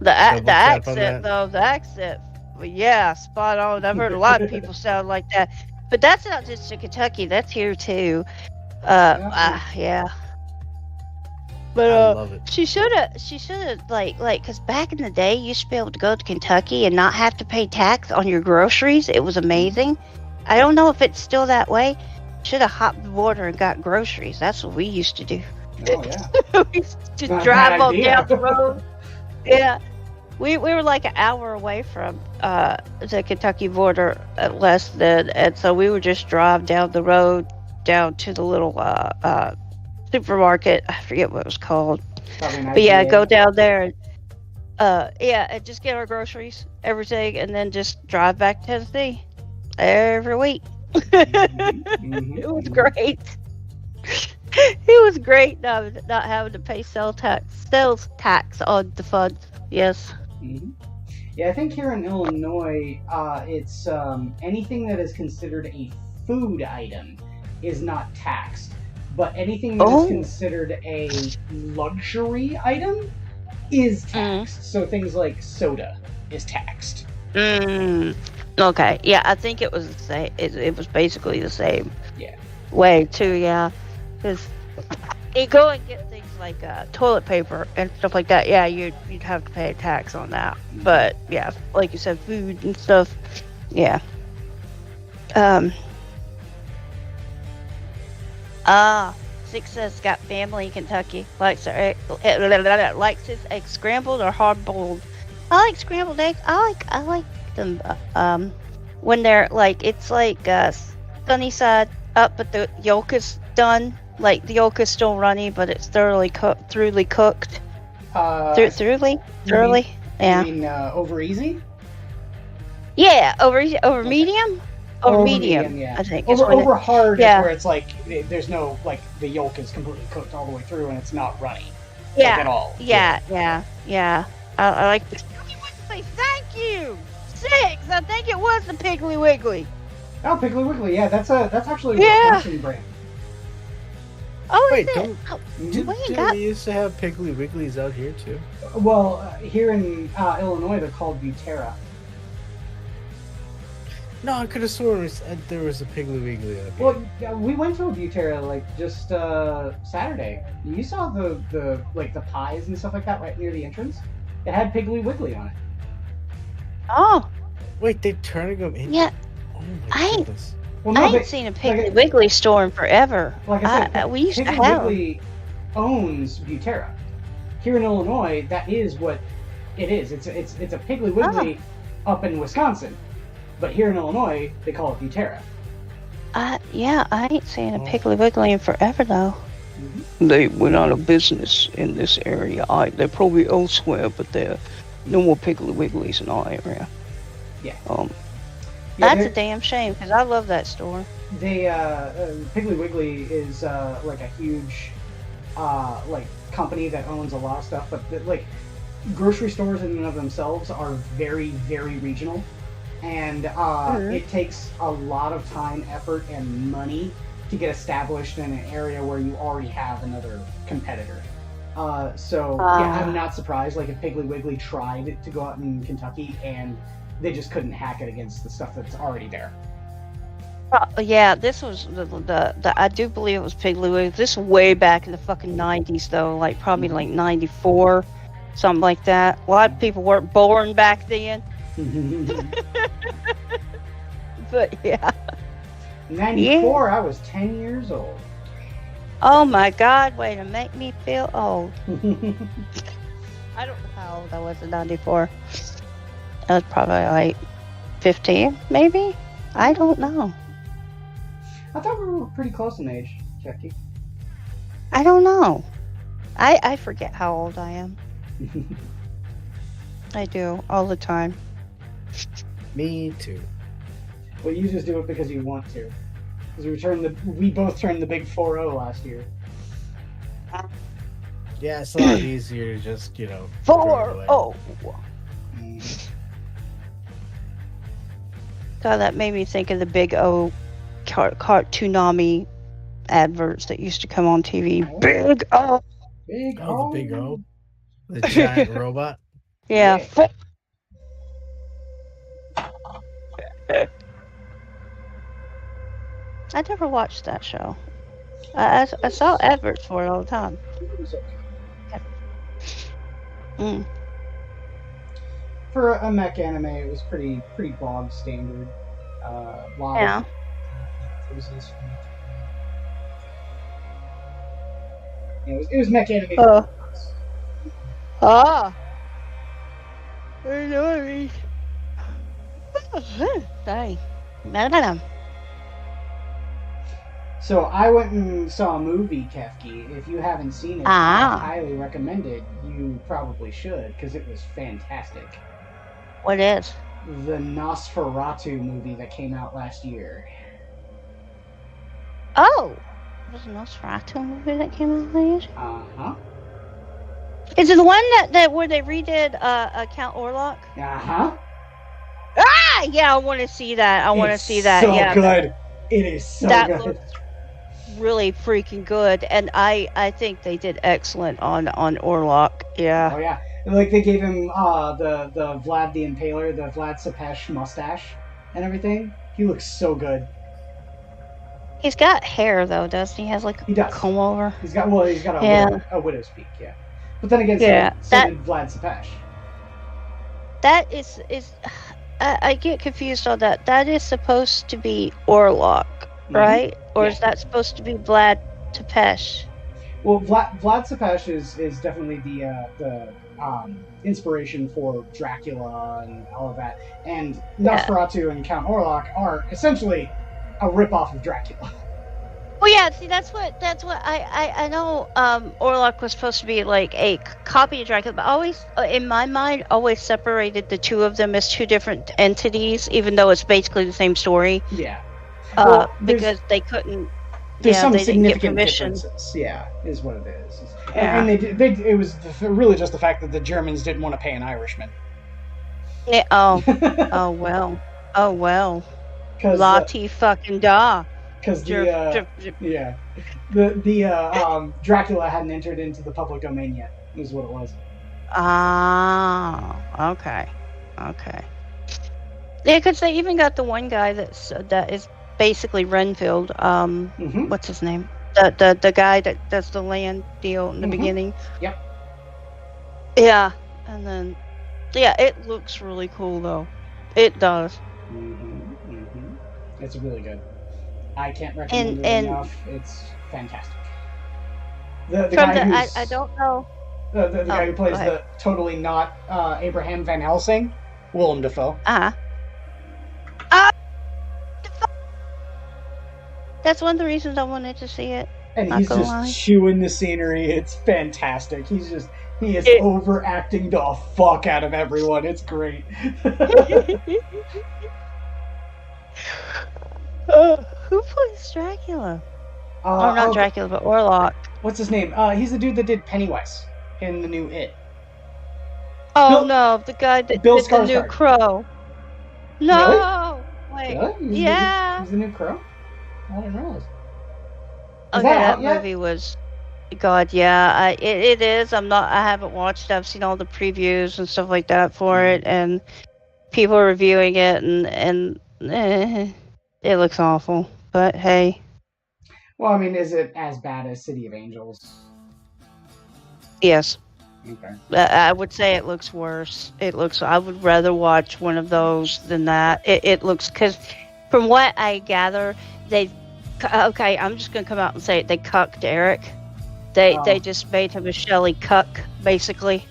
The tap on accent, that. though, the accent, but yeah, spot on. I've heard a lot of people sound like that, but that's not just in Kentucky. That's here too. Yeah. But I love it. she should have because back in the day, you used to be able to go to Kentucky and not have to pay tax on your groceries. It was amazing. I don't know if it's still that way. Should have hopped the border and got groceries. That's what we used to do. Oh yeah. We used to Not a drive bad on idea. down the road. Yeah. We were like an hour away from the Kentucky border less than, and so we would just drive down the road down to the little supermarket. I forget what it was called, but yeah, go down there and and just get our groceries, everything, and then just drive back to Tennessee every week. It was great. It was great not having to pay sales tax on the funds. Yes. Mm-hmm. Yeah, I think here in Illinois, it's anything that is considered a food item is not taxed, but anything that is considered a luxury item is taxed. So things like soda is taxed. Okay. Yeah, I think it was the same. It was basically the same. Yeah. Way too. Yeah, because you go and get things like toilet paper and stuff like that. Yeah, you'd have to pay a tax on that. But yeah, like you said, food and stuff. Yeah. Six says got family in Kentucky. Likes his eggs scrambled or hard boiled. I like scrambled eggs. I like them when they're it's sunny side up, but the yolk is done. Like the yolk is still runny, but it's thoroughly cooked. Thoroughly. Yeah. You mean over easy? Yeah, over medium. Over medium, yeah. I think. Over hard yeah. is where it's there's no the yolk is completely cooked all the way through and it's not runny. Yeah. At all. Yeah. I like the Piggly Wiggly. Thank you. 6. I think it was the Piggly Wiggly. Oh, Piggly Wiggly. Yeah, that's actually a Yeah. Wisconsin brand. Oh, Wait, is it? didn't we used to have Piggly Wigglies out here too? Well, here in Illinois, they're called Butera. No, I could have sworn there was a Piggly Wiggly up here. Well, yeah, we went to a Butera just Saturday. You saw the pies and stuff like that right near the entrance. It had Piggly Wiggly on it. Oh, Wait, they're turning them in? yeah. Oh I my ain't- goodness. Well, I no, ain't seen a Piggly Wiggly store in forever. like I said, We used to Piggly have 'em. Wiggly owns Butera. Here in Illinois, that is what it is. It's a Piggly Wiggly up in Wisconsin, but here in Illinois, they call it Butera. Yeah, I ain't seen a Piggly Wiggly in forever though. They went out of business in this area. They're probably elsewhere, but there are no more Piggly Wigglies in our area. Yeah. That's a damn shame because I love that store. They Piggly Wiggly is like a huge company that owns a lot of stuff, but like grocery stores in and of themselves are very, very regional, and it takes a lot of time, effort, and money to get established in an area where you already have another competitor. Yeah, I'm not surprised. Like if Piggly Wiggly tried to go out in Kentucky and they just couldn't hack it against the stuff that's already there. Yeah, this was the I do believe it was Piggly Wiggly. This was way back in the fucking 90s though, like probably like 94, something like that. A lot of people weren't born back then. But yeah. 94, yeah. I was 10 years old. Oh my god, way to make me feel old. I don't know how old I was in 94. I was probably like 15, maybe? I don't know. I thought we were pretty close in age, Kefki. I don't know. I forget how old I am. I do, all the time. Me too. Well, you just do it because you want to. Because we both turned the big 4-0 last year. Yeah, it's a lot easier to just, 4-0. God, that made me think of the Big O cartoonami adverts that used to come on TV. Oh. Big O. Big O. The Big O? The giant robot? Yeah. I never watched that show. I saw adverts for it all the time. For a mech anime, it was pretty bog standard. Yeah. It was mech anime. I know what I mean. Dang. So I went and saw a movie, Kefki. If you haven't seen it, I highly recommend it. You probably should, because it was fantastic. What is? The Nosferatu movie that came out last year. Oh! There's a Nosferatu movie that came out last year? Uh-huh. Is it the one that where they redid Count Orlok? Uh-huh. Ah! Yeah, I want to see that. I want to see that. So yeah, good. It is so that good. Looks really freaking good, and I think they did excellent on Orlok. Yeah. Oh yeah, like they gave him the Vlad the Impaler, the Vlad Tepes mustache, and everything. He looks so good. He's got hair though, doesn't he? He has like a comb over. He's got a widow's peak, yeah. But then again, so did Vlad Tepes. That is I get confused on that. That is supposed to be Orlok, right? Or is that supposed to be Vlad Tepes? Well, Vlad Tepes is definitely the inspiration for Dracula and all of that. And Nosferatu and Count Orlok are essentially a ripoff of Dracula. Well, yeah. See, that's what I know. Orlok was supposed to be like a copy of Dracula, but always in my mind, always separated the two of them as two different entities, even though it's basically the same story. Yeah. Because they couldn't. There's some they significant didn't get differences. Yeah, is what it is. Yeah. And it was really just the fact that the Germans didn't want to pay an Irishman. Yeah, oh well. Lottie fucking da. Because the Dracula hadn't entered into the public domain yet. Is what it was. Ah, okay. Yeah, because they even got the one guy that is basically Renfield. What's his name? The guy that does the land deal in the beginning. Yep. Yeah, and then it looks really cool though. It does. It's really good. I can't recommend it enough. It's fantastic. The guy who's I don't know. The guy who plays the totally not Abraham Van Helsing, Willem Dafoe. That's one of the reasons I wanted to see it. And he's just chewing the scenery. It's fantastic. He is overacting the fuck out of everyone. It's great. Who plays Dracula? Not Dracula, but Orlok. What's his name? He's the dude that did Pennywise in the new It. Oh Bill- no, the guy that Bill did the new Skarsgård. Crow. No, wait, Really? yeah. He's the new Crow? I didn't realize. Is Okay, that that out yet? movie was. God, yeah, it is. I haven't watched it. I've seen all the previews and stuff like that for it, and people are reviewing it, and it looks awful. But hey, Well, I mean, is it as bad as City of Angels? yes, Okay. I would say it looks worse. It looks. I would rather watch one of those than that. It looks, because from what I gather, they. Okay, I'm just gonna come out and say it. They cucked Eric. They just made him a Shelley cuck, basically.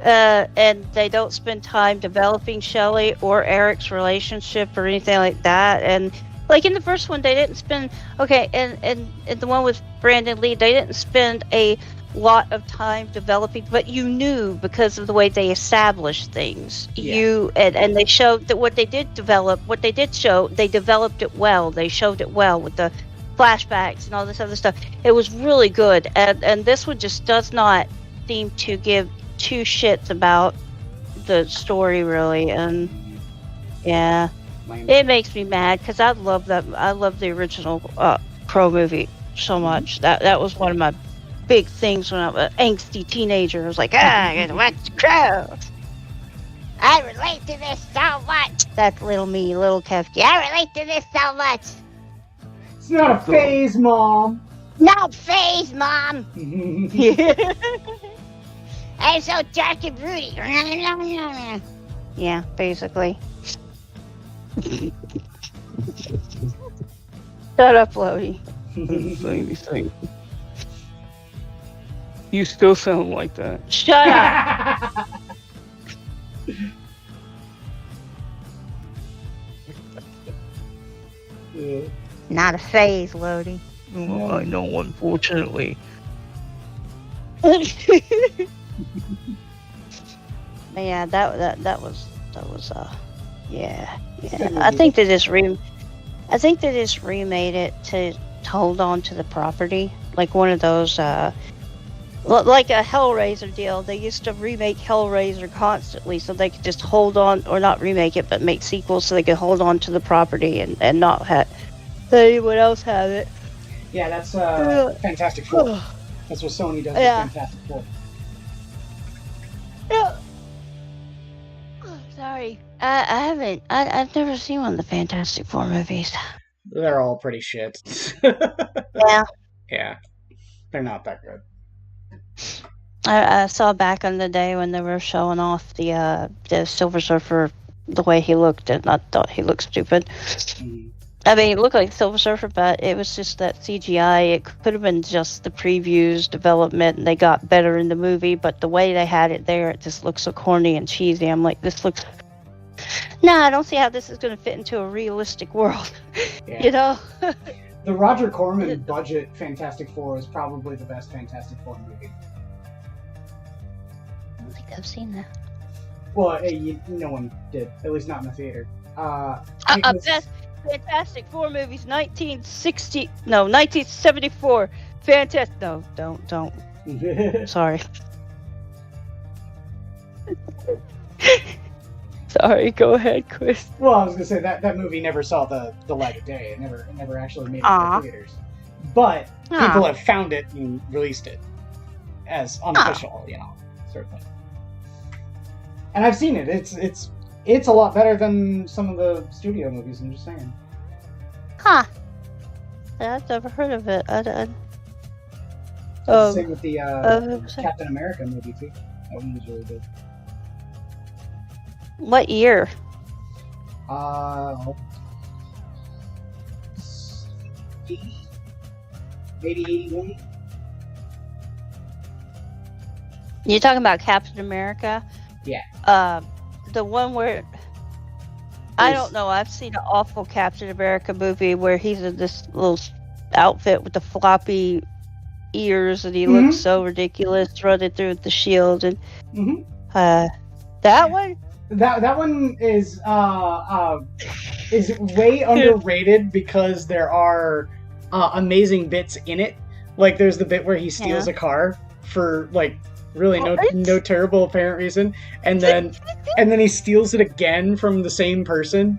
And they don't spend time developing Shelley or Eric's relationship or anything like that. And like in the first one, they didn't spend and the one with Brandon Lee, they didn't spend a lot of time developing, but you knew because of the way they established things. Yeah. And they showed that what they did develop, what they did show, they developed it well. They showed it well with the flashbacks and all this other stuff. It was really good, and this one just does not seem to give two shits about the story really, and yeah, it makes me mad because I love the original Crow movie so much. That was one of my big things when I was an angsty teenager. I was like, I gotta watch the Crow. I relate to this so much. That's little me, little Kefki. I relate to this so much. It's not a phase, Mom. No phase, Mom. I'm so dark and broody. Yeah, basically. Shut up, Lodi. Didn't say anything. You still sound like that. Shut up. Not a phase, Lodi. Well, I know, unfortunately. Yeah, that was yeah. I think they just remade it to hold on to the property, like one of those like a Hellraiser deal. They used to remake Hellraiser constantly so they could just hold on, or not remake it, but make sequels so they could hold on to the property and not let anyone else have it. Yeah, that's Fantastic Four. That's what Sony does with Fantastic Four. Yeah. Sorry, I've never seen one of the Fantastic Four movies. They're all pretty shit. Yeah. Yeah. They're not that good. I saw back in the day when they were showing off the Silver Surfer, the way he looked, and I thought he looked stupid. I mean, it looked like Silver Surfer, but it was just that CGI. It could have been just the previews, development, and they got better in the movie, but the way they had it there, it just looks so corny and cheesy. I'm like, this looks... Nah, I don't see how this is going to fit into a realistic world. Yeah. You know? The Roger Corman budget Fantastic Four is probably the best Fantastic Four movie. I don't think I've seen that. Well, no one did. At least not in the theater. Best Fantastic Four movies, 1974. Fantastic. No, don't. Sorry. Sorry, go ahead, Chris. Well, I was gonna say that movie never saw the light of day. It never actually made it to theaters. But people have found it and released it as unofficial, sort of thing. And I've seen it. It's a lot better than some of the studio movies. I'm just saying. Huh. I've never heard of it. Same with the Captain America movie too. That one was really good. What year? Maybe 81. You're talking about Captain America? Yeah. The one where... I don't know. I've seen an awful Captain America movie where he's in this little outfit with the floppy ears and he looks so ridiculous running through the shield. And that one? That one is way underrated because there are amazing bits in it, Like, there's the bit where he steals a car for like really no terrible apparent reason, and then he steals it again from the same person.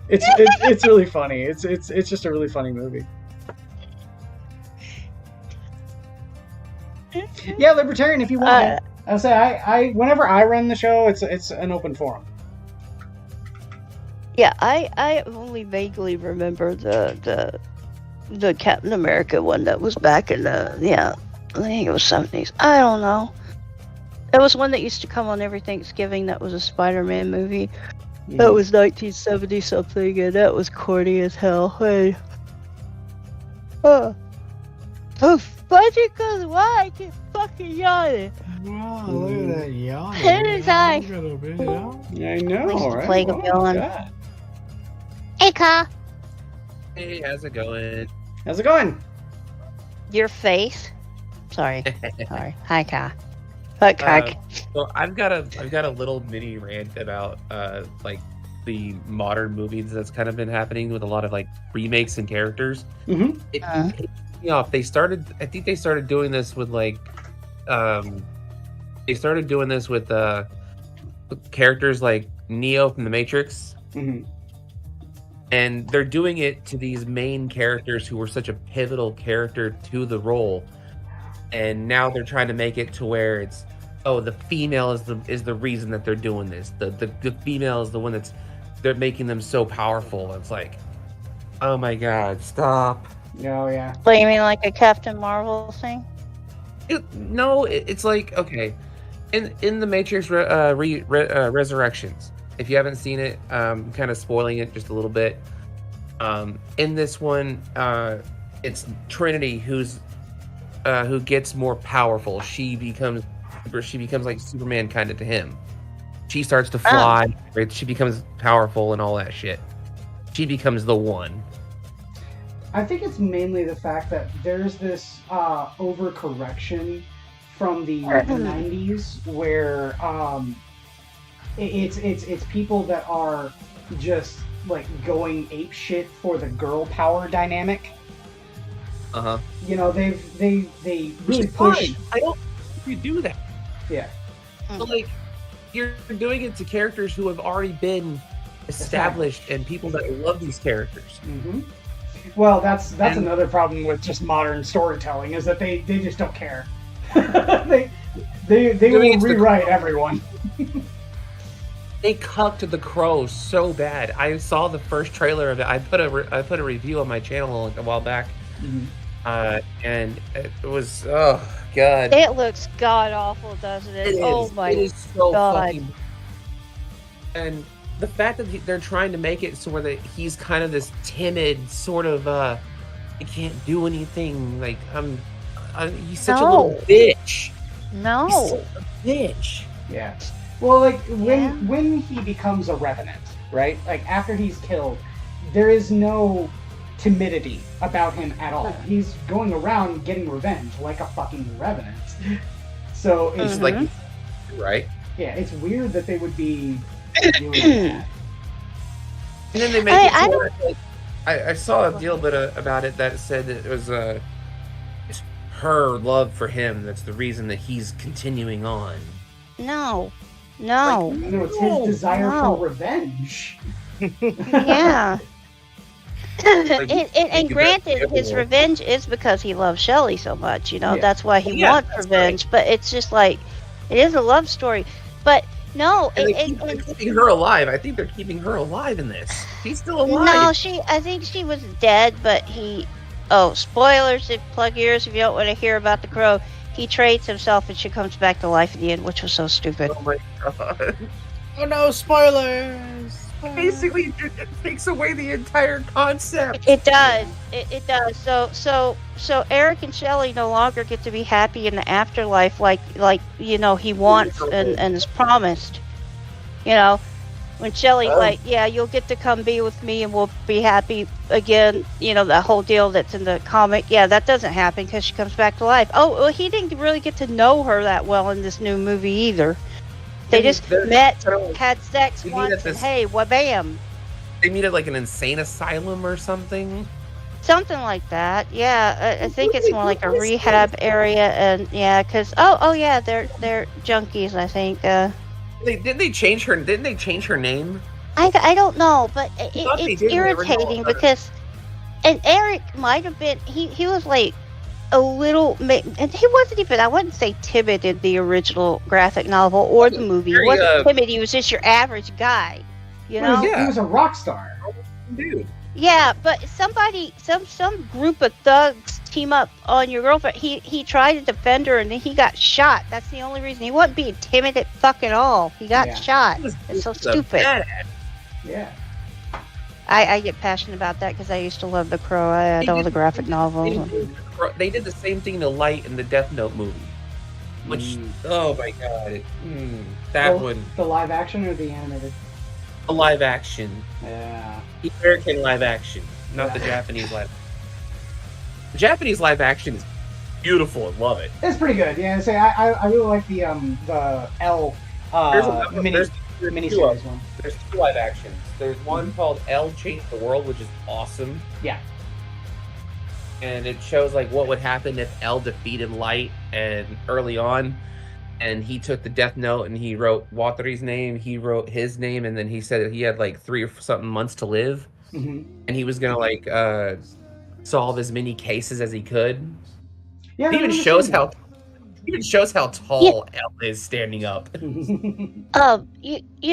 It's really funny. It's just a really funny movie. Yeah, Libertarian, if you want. I'll say I whenever I run the show, it's an open forum. Yeah, I only vaguely remember the Captain America one that was back in the I think it was 70s. I don't know. There was one that used to come on every Thanksgiving that was a Spider-Man movie. That was 1970 something, and that was corny as hell. Hey. Budget goes why I keep fucking yawning. Wow, look at that yawn. I know, right? Plague of yawn. Hey, Ka. Hey, how's it going? How's it going? Your face. Sorry. Hi, Ka. Fuck, Ka. So I've got a little mini rant about like the modern movies that's kind of been happening with a lot of like remakes and characters. Mm-hmm. It pissed me off. I think they started doing this with like characters like Neo from the Matrix. Mm-hmm. And they're doing it to these main characters who were such a pivotal character to the role. And now they're trying to make it to where it's, oh, the female is the reason that they're doing this. The female is the one they're making them so powerful. It's like, oh my god, stop. Oh yeah. What, you mean like a Captain Marvel thing? It's like, okay, in the Matrix Resurrections, if you haven't seen it, kind of spoiling it just a little bit. In this one, it's Trinity who gets more powerful. She becomes like Superman kind of to him. She starts to fly. Right? She becomes powerful and all that shit. She becomes the one. I think it's mainly the fact that there's this overcorrection from the 90s where it's people that are just like going ape shit for the girl power dynamic. You know, they really push. I don't think you do that. Yeah. But like, you're doing it to characters who have already been established and people that love these characters. Mm-hmm. Well, that's another problem with just modern storytelling is that they just don't care. they will rewrite everyone. They cucked the Crow so bad. I saw the first trailer of it. I put a review on my channel a while back, and it was, oh god. It looks god awful, doesn't it? Oh my god. It is so fucking. And the fact that they're trying to make it so where he's kind of this timid sort of, I can't do anything. Like he's such a little bitch. No. He's such a bitch. Yeah. Well, like when he becomes a revenant, right? Like after he's killed, there is no timidity about him at all. He's going around getting revenge like a fucking revenant. So it's like, right? Yeah, it's weird that they would be doing that. And then they make I saw a deal bit about it that said that it was it's her love for him that's the reason that he's continuing on. No, it's his desire for revenge. Yeah. And granted, his revenge is because he loves Shelley so much. You know, that's why he wants revenge. Right. But it's just like, it is a love story. But no, they're keeping her alive. I think they're keeping her alive in this. She's still alive. No, I think she was dead, but he. Oh, spoilers! Plug ears if you don't want to hear about the Crow. He trades himself, and she comes back to life in the end, which was so stupid. Oh my god! Oh no! Spoilers! Basically, it takes away the entire concept. It does. It does. So Eric and Shelley no longer get to be happy in the afterlife, like you know he wants and is promised. You know, when Shelley you'll get to come be with me and we'll be happy again. You know, the whole deal that's in the comic. Yeah, that doesn't happen because she comes back to life. Oh, well, he didn't really get to know her that well in this new movie either. They just met, had sex once, and hey, bam. They meet at like an insane asylum or something. Something like that. Yeah, I think it's more like a rehab area, and yeah, because yeah, they're junkies. I think. Didn't they change her name? I don't know, but thought they it's did in the original, irritating because, and Eric might have been he was like a little, and he wasn't even, I wouldn't say timid in the original graphic novel or the movie. He wasn't timid. He was just your average guy, you know. He was a rock star, dude. Yeah, but somebody, some group of thugs team up on your girlfriend. He tried to defend her and then he got shot. That's the only reason. He wasn't being timid at fucking all. He got shot. It's so stupid. Yeah. I get passionate about that because I used to love The Crow. I had all the graphic novels. They did the same thing to Light in the Death Note movie. Which, oh my god, that one. The live action or the animated? The live action. Yeah. The American live action, not the Japanese live. The Japanese live action is beautiful. I love it. It's pretty good. Yeah, say I really like the L miniseries one. There's two live actions. There's one called L Changed the World, which is awesome. Yeah. And it shows like what would happen if L defeated Light and early on, and he took the Death Note and he wrote Wateri's name, he wrote his name, and then he said that he had like 3 or something months to live, and he was gonna like solve as many cases as he could. Yeah, it even shows how tall L is standing up. You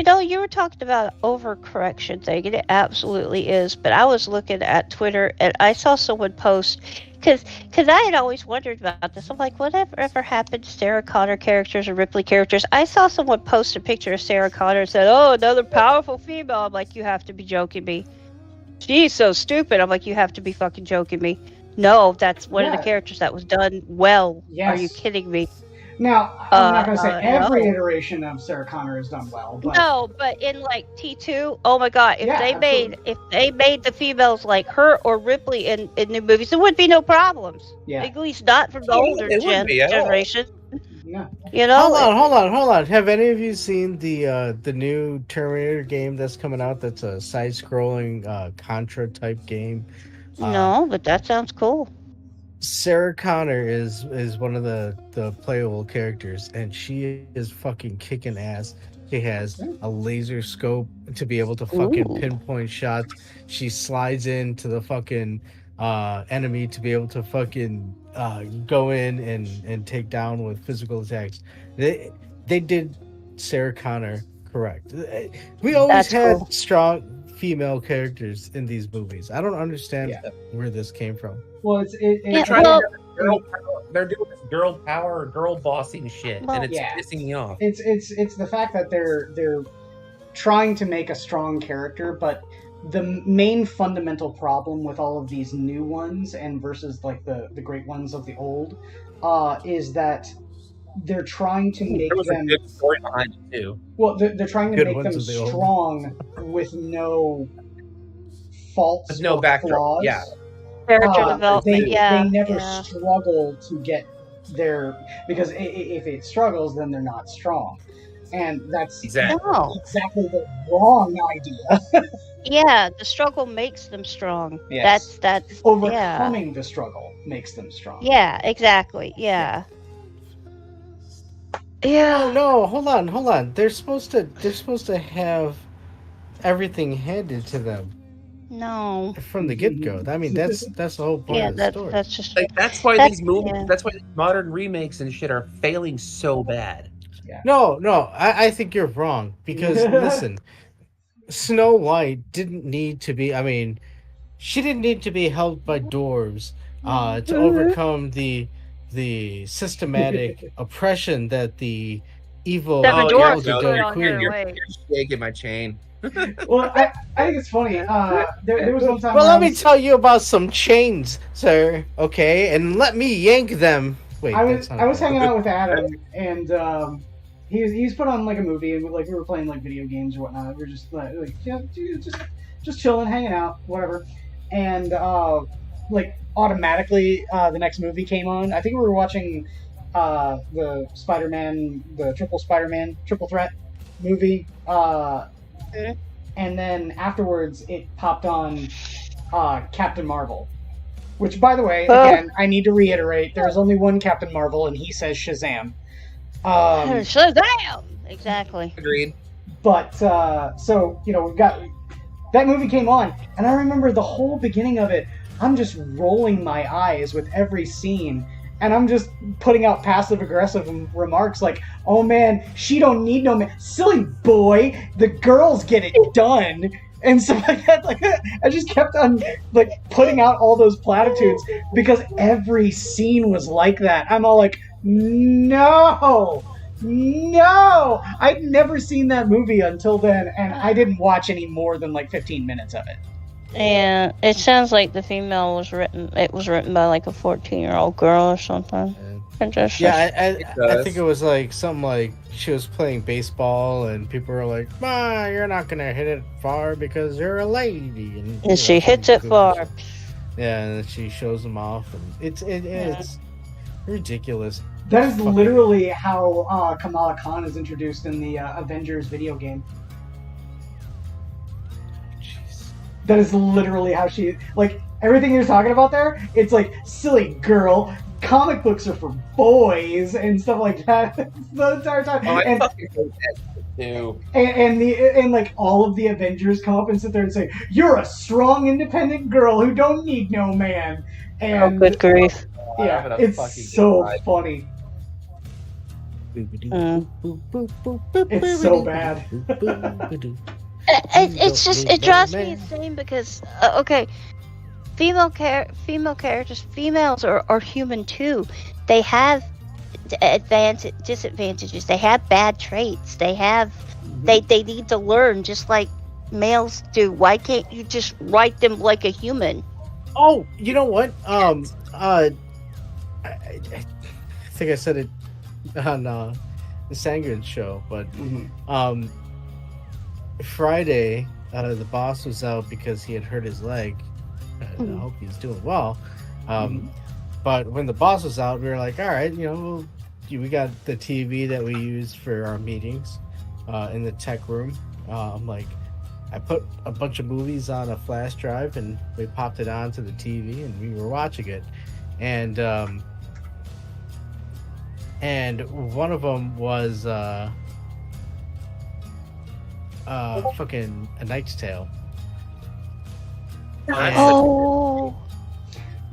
know, you were talking about overcorrection thing, and it absolutely is. But I was looking at Twitter, and I saw someone post, because I had always wondered about this. I'm like, whatever happened to Sarah Connor characters or Ripley characters? I saw someone post a picture of Sarah Connor and said, "Oh, another powerful female." I'm like, you have to be joking me. She's so stupid. I'm like, you have to be fucking joking me. No, that's one of the characters that was done well. Yes. Are you kidding me? Now, I'm not going to say every iteration of Sarah Connor is done well, but no, but in like T2, oh my god, if they made the females like her or Ripley in new movies, there would be no problems. Yeah. At least not from the older generation. Yeah. You know. Hold on. Have any of you seen the new Terminator game that's coming out? That's a side-scrolling Contra type game. No, but that sounds cool. Sarah Connor is one of the playable characters, and she is fucking kicking ass. She has a laser scope to be able to fucking pinpoint shots. She slides into the fucking enemy to be able to fucking go in and take down with physical attacks. They did Sarah Connor correct. We always had strong female characters in these movies. I don't understand where this came from. Well, they're doing this girl power, girl bossing shit, and it's pissing me off. It's the fact that they're trying to make a strong character, but the main fundamental problem with all of these new ones and versus like the great ones of the old is that they're trying to make them. A good story behind it too. Well, they're trying to make them strong with no faults, no flaws. Yeah. Character development. They never struggle to get their, because if it struggles, then they're not strong, and that's exactly the wrong idea. Yeah, the struggle makes them strong. Yes. That's overcoming the struggle makes them strong. Yeah, exactly. Yeah. Yeah. No, hold on. They're supposed to have everything handed to them. No. From the get-go. I mean, that's the whole point of the story. That's just like, that's why these movies, that's why these modern remakes and shit are failing so bad. Yeah. No, I think you're wrong, because listen, Snow White didn't need to be. I mean, she didn't need to be helped by dwarves to overcome the systematic oppression that the evil dwarves You're shaking my chain. Well, I think it's funny. There was one time. Well, let me tell you about some chains, sir. Okay, and let me yank them. Wait, I was hanging out with Adam, and he's put on like a movie, and like we were playing like video games or whatnot. We were just just chilling, hanging out, whatever. And like automatically, the next movie came on. I think we were watching the Spider-Man, the Triple Threat movie. And then afterwards, it popped on Captain Marvel, Which, by the way, again, I need to reiterate, there is only one Captain Marvel, and he says Shazam. Shazam! Exactly. Agreed. But, so, you know, we've got... That movie came on, and I remember the whole beginning of it, I'm just rolling my eyes with every scene, and I'm just putting out passive-aggressive remarks like, oh man, she don't need no man. Silly boy, the girls get it done. And stuff like that. Like, I just kept on, like, putting out all those platitudes because every scene was like that. I'm all like, no! I'd never seen that movie until then, and I didn't watch any more than, like, 15 minutes of it. Yeah, it sounds like the female was written by, like, a 14-year-old girl or something. I think it was like something like she was playing baseball and people were like, "Ma, you're not gonna hit it far because you're a lady." And she hits it far. Yeah, and then she shows them off, and it's ridiculous. That is literally how Kamala Khan is introduced in the Avengers video game. Jeez. That is literally how she, like, everything you're talking about there, it's like, silly girl, comic books are for boys, and stuff like that the entire time. Oh, and, I fucking hate that too. And like, all of the Avengers come up and sit there and say, you're a strong, independent girl who don't need no man. And, good grief. Yeah, it's so funny. It's so bad. It's just, it drives me insane because, okay, female characters, females are human too. They have disadvantages. They have bad traits. They have, they need to learn just like males do. Why can't you just write them like a human? Oh, you know what? I think I said it on the Sanguine show, but Friday, the boss was out because he had hurt his leg. I hope he's doing well. But when the boss was out, we were like, all right, you know, we got the TV that we use for our meetings in the tech room. I'm like, I put a bunch of movies on a flash drive and we popped it onto the TV and we were watching it. And one of them was fucking A Knight's Tale.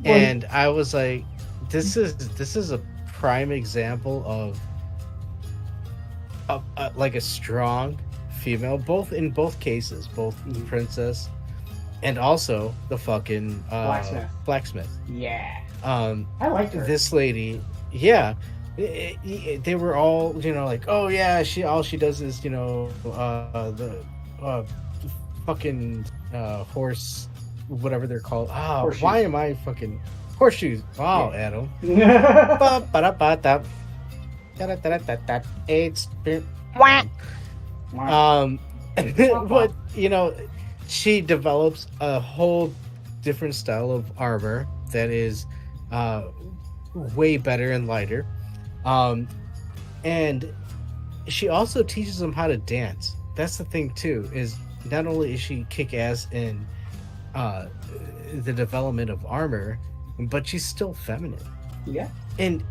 And I was like, this is a prime example of like a strong female, in both cases, both the princess and also the fucking blacksmith. Yeah. I liked her. This lady, yeah. They were all, you know, like, oh yeah, all she does is, you know, the fucking horse, whatever they're called. Horseshoes. Why am I fucking horseshoes? Wow, Adam. But you know, she develops a whole different style of armor that is way better and lighter. And she also teaches them how to dance. That's the thing too, is not only is she kick-ass in the development of armor, but she's still feminine. Yeah. And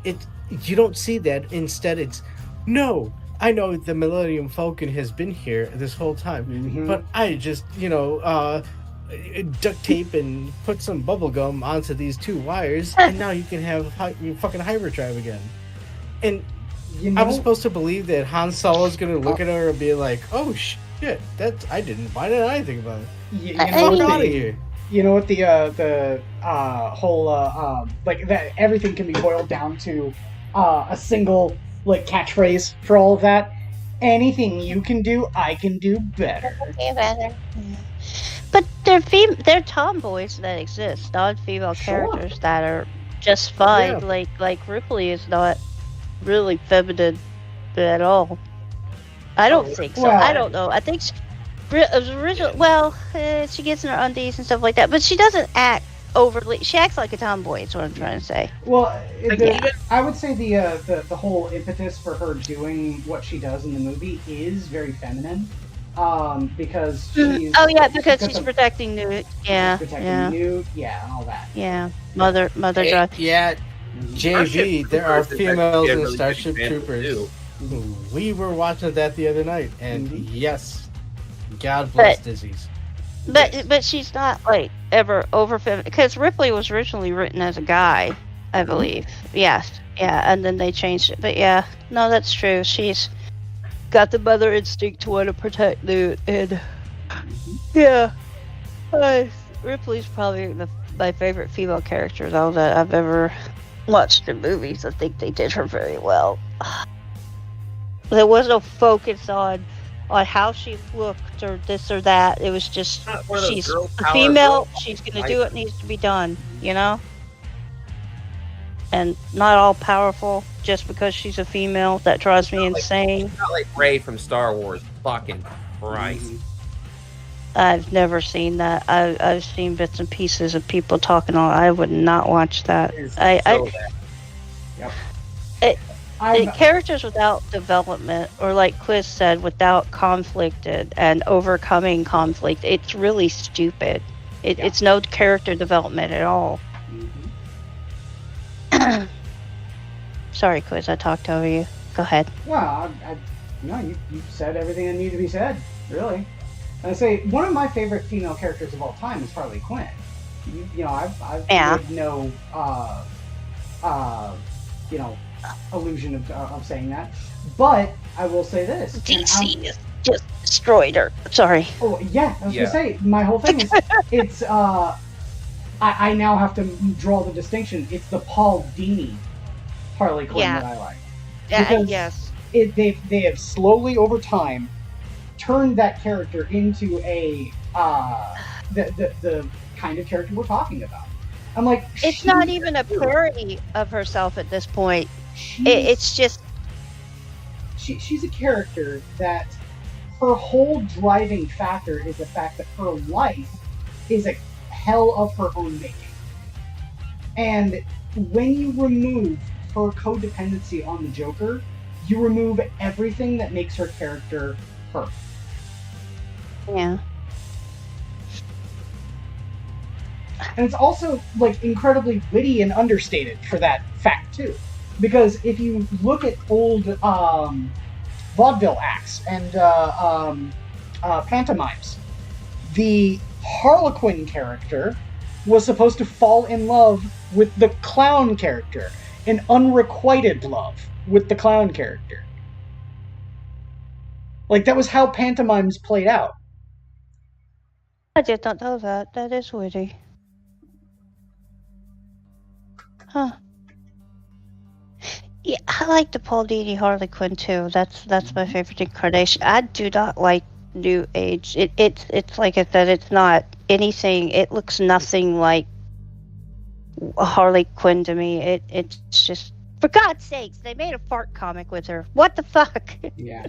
you don't see that. Instead, it's, no, I know the Millennium Falcon has been here this whole time, but I just, you know, duct tape and put some bubble gum onto these two wires, and now you can have your fucking hyperdrive again. And you know, I'm supposed to believe that Han Solo's gonna look at her and be like, "Oh shit, why didn't I think about it? Get out of here." You know what the whole like that everything can be boiled down to a single like catchphrase for all of that. Anything you can do, I can do better. But they're tomboys that exist, non-female characters that are just fine. Yeah. Like Ripley is not really feminine at all. I don't think so. Well, I don't know. I think she gets in her undies and stuff like that, but she doesn't act overly. She acts like a tomboy. Is what I'm trying to say. Well, I would say the whole impetus for her doing what she does in the movie is very feminine. because she's Oh yeah, because got she's the- protecting Newt. Yeah, protecting yeah, Newt, yeah, and all that. yeah. Mother drive. Yeah, JV, there are Starship females Troopers is in really Starship good example, Troopers. too. We were watching that the other night, and yes, God But- bless Dizzy's. But she's not like ever over feminine because Ripley was originally written as a guy, I believe. Yes, yeah, and then they changed it. But yeah, no, that's true. She's got the mother instinct to want to protect Newt, and yeah, Ripley's probably my favorite female character though that I've ever watched in movies. I think they did her very well. There was no focus on how she looked or this or that. It was just Not one of those she's girl a power female. girl She's gonna type. do what needs to be done, you know. And not all powerful just because she's a female. That drives me insane. Not like Rey from Star Wars. Fucking Christ. I've never seen that. I've seen bits and pieces of people talking on. I would not watch that. It's Characters without development, or like Quiz said, without conflict and overcoming conflict, it's really stupid. It's no character development at all. Sorry, Quiz, I talked over you. Go ahead. Well, you said everything that needed to be said, really. And I say one of my favorite female characters of all time is Harley Quinn. I've made no illusion of saying that, but I will say this: DC just destroyed her. Sorry. Oh yeah, I was gonna say my whole thing is it's I now have to draw the distinction. It's the Paul Dini Harley Quinn that I like. Because yes. They have slowly over time turned that character into a the kind of character we're talking about. I'm like, it's not even a parody of herself at this point. It's just she's a character that her whole driving factor is the fact that her life is a hell of her own making. And when you remove her codependency on the Joker, you remove everything that makes her character her. Yeah. And it's also like incredibly witty and understated for that fact too. Because if you look at old vaudeville acts and pantomimes, the Harlequin character was supposed to fall in love with the clown character, an unrequited love with the clown character. Like, that was how pantomimes played out. I did not know that. That is witty. Huh. Yeah, I like the Paul Dini Harley Quinn too. That's my favorite incarnation. I do not like New Age. It's like I said, it's not anything. It looks nothing like a Harley Quinn to me. It's just, for God's sakes, they made a fart comic with her. What the fuck? Yeah.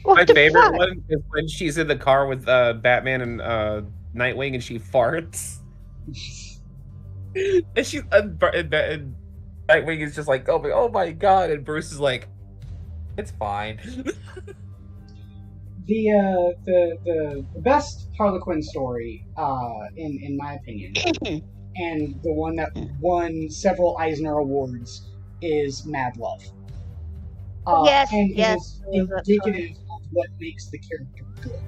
My favorite one is when she's in the car with Batman and Nightwing and she farts. And she's and Nightwing is just like, oh my god, and Bruce is like, it's fine. The best Harlequin story, in my opinion, and the one that won several Eisner Awards, is Mad Love. Yes, and yes. it is indicative of what makes the character good.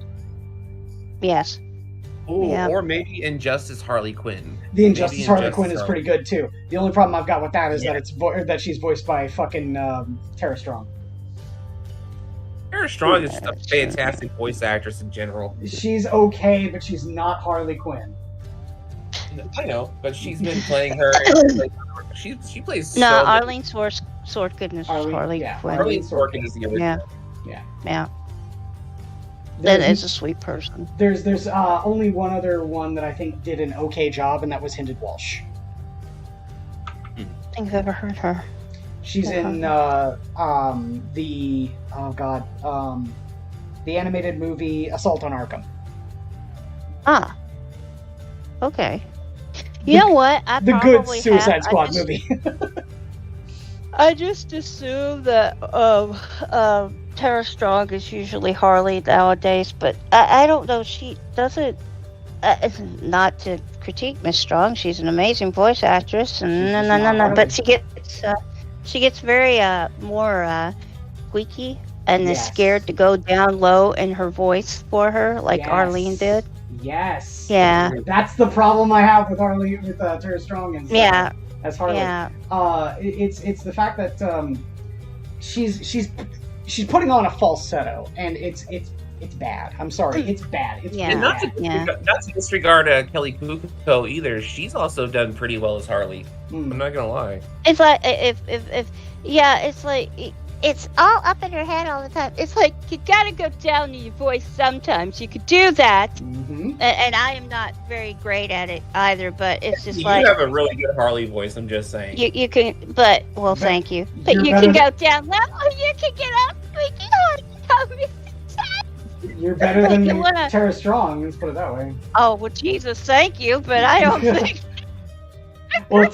Yes. Ooh, Yeah. Or maybe Injustice Harley Quinn. The Injustice Maybe Harley Quinn is Harley pretty good too. The only problem I've got with that is that it's that she's voiced by fucking Tara Strong. Tara Strong is just a fantastic voice actress in general. She's okay, but she's not Harley Quinn. I know, but she's been playing her. She plays. No, so Arlene Sorkin is Harley Quinn. Arlene Sorkin is the original. Yeah. That is a sweet person. There's only one other one that I think did an okay job, and that was Hynded Walsh. I think I've ever heard her. She's in the animated movie Assault on Arkham. Ah. Okay. You know what? I The good probably Suicide Squad movie. I just assumed that Tara Strong is usually Harley nowadays, but I don't know. She doesn't. Not to critique Miss Strong, she's an amazing voice actress, and no. But she gets very more squeaky and is scared to go down low in her voice for her, like Arlene did. Yes. Yeah. That's the problem I have with Harley, with Tyr Strong and as Harley. Yeah. It's the fact that she's putting on a falsetto, and it's bad. I'm sorry, it's bad. It's And not to disregard Kelly Kuko either. She's also done pretty well as Harley. I'm not gonna lie. It's like it's like it's all up in her head all the time. It's like you gotta go down to your voice sometimes. You could do that, and I am not very great at it either. But it's just you like have a really good Harley voice. I'm just saying. You can, but thank you. But you can go down low, or you can get up. You're better than Tara Strong. Let's put it that way. Oh well, Jesus, thank you, but I don't think. Well,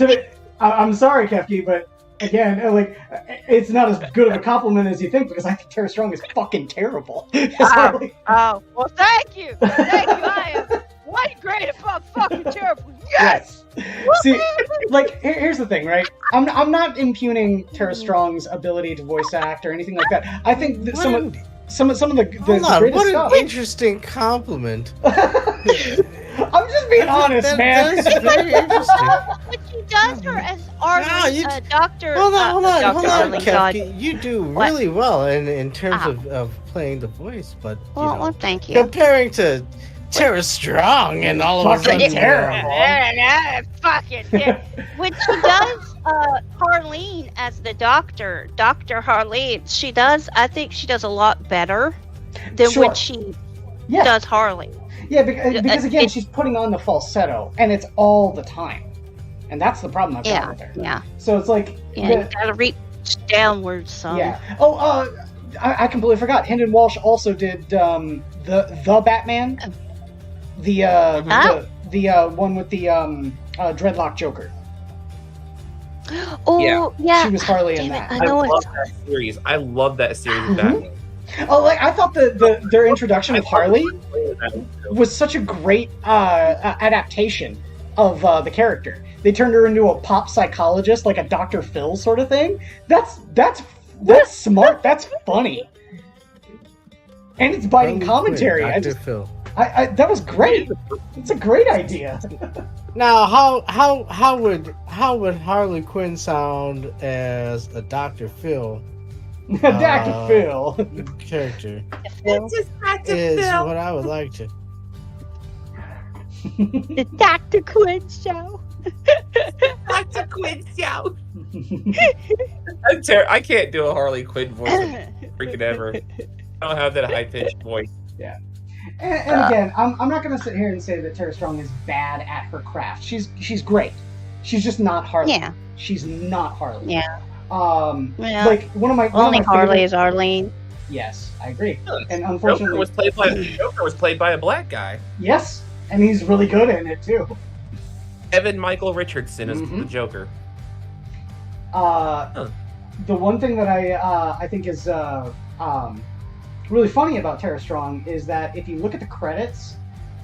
I'm sorry, Kefki, but again, like, it's not as good of a compliment as you think, because I think Tara Strong is fucking terrible. Oh, well, thank you. Thank you. I am one great above fucking terrible. Yes. See, like, here's the thing, right? I'm not impugning Tara Strong's ability to voice act or anything like that. I think that some of the greatest what stuff. An interesting compliment. I'm just being honest, man. That's very interesting. But she does her as Arlene, Doctor. Hold on, Arlene, Kefki. You do really well in terms of playing the voice, but well, thank you. Comparing to Tara Strong and all of a sudden fucking when she does Harleen as the Doctor Harleen, I think she does a lot better than when she does Harley. Yeah, because again, she's putting on the falsetto, and it's all the time, and that's the problem I've got with her. Yeah. So it's like you gotta reach downwards some. Yeah. Oh, I completely forgot. Hendon Walsh also did the Batman, the one with the dreadlock Joker. Oh yeah. She was Harley in that. I love that series. I love that series of Batman. Oh, like I thought their introduction of Harley was such a great adaptation of the character. They turned her into a pop psychologist, like a Dr. Phil sort of thing. That's smart. That's funny, and it's biting commentary. Dr. Phil. That was great. It's a great idea. Now, how would Harley Quinn sound as a Dr. Phil? Dr. Phil character. It's just Dr. is Phil. what I would like to. The Dr. Quinn show. Dr. Quinn show. I can't do a Harley Quinn voice freaking ever. I don't have that high pitched voice. Yeah. And again, I'm not going to sit here and say that Tara Strong is bad at her craft. She's great. She's just not Harley. Yeah. She's not Harley. Yeah. Like one of my Harley is Arlene. Yes, I agree. Yeah, and unfortunately, Joker was played by a black guy. Yes, and he's really good in it too. Evan Michael Richardson is the Joker. The one thing that I think is really funny about Tara Strong is that if you look at the credits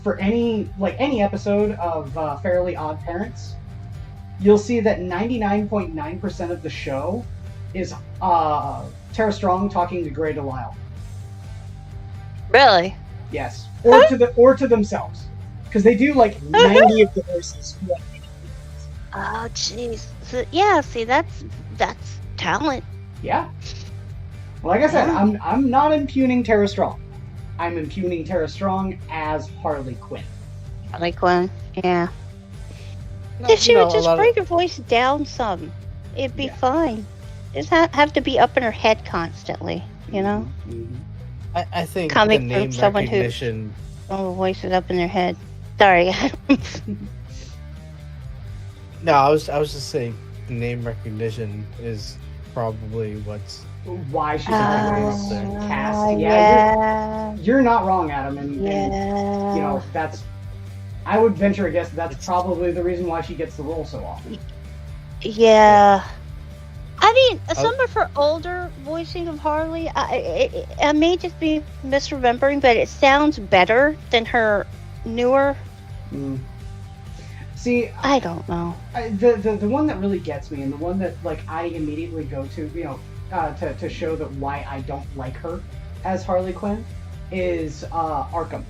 for any episode of Fairly Odd Parents, you'll see that 99.9% of the show is Tara Strong talking to Grey Delisle. Really? Yes, or to themselves, because they do like 90 of the voices. Oh, jeez. So, yeah. See, that's talent. Yeah. Like I said, I'm not impugning Tara Strong. I'm impugning Tara Strong as Harley Quinn. Harley Quinn, yeah. If she would just bring her voice down some, it'd be fine. Just have to be up in her head constantly, you know? Mm-hmm. I think coming the name from someone recognition... who all the voices up in their head. Sorry. No, I was just saying name recognition is probably what's why she's always cast. Yeah. You're not wrong, Adam, and you know that's. I would venture a guess that's probably the reason why she gets the role so often. Yeah. I mean, some of her older voicing of Harley, I may just be misremembering, but it sounds better than her newer. See, I don't know. The one that really gets me, and the one that like I immediately go to, to show that why I don't like her as Harley Quinn, is Arkham.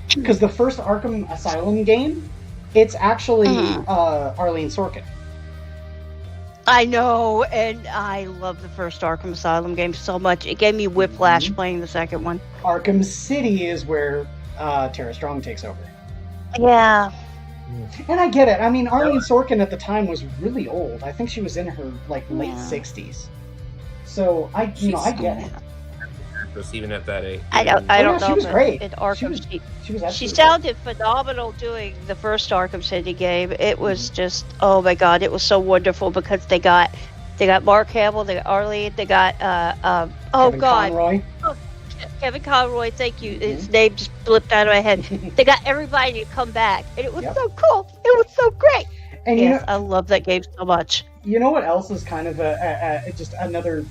Because the first Arkham Asylum game, it's actually Arlene Sorkin. I know, and I love the first Arkham Asylum game so much. It gave me whiplash playing the second one. Arkham City is where Tara Strong takes over. Yeah. And I get it. I mean, Arlene Sorkin at the time was really old. I think she was in her late 60s. So I get it. Even at that age. I don't know. She was great. In Arkham, she sounded phenomenal doing the first Arkham City game. It was just, oh my god, it was so wonderful because they got Mark Hamill, they got Arlene, they got Kevin Conroy. Oh, Kevin Conroy, thank you. His name just slipped out of my head. They got everybody to come back, and it was so cool. It was so great. And yes, I love that game so much. You know what else is kind of just another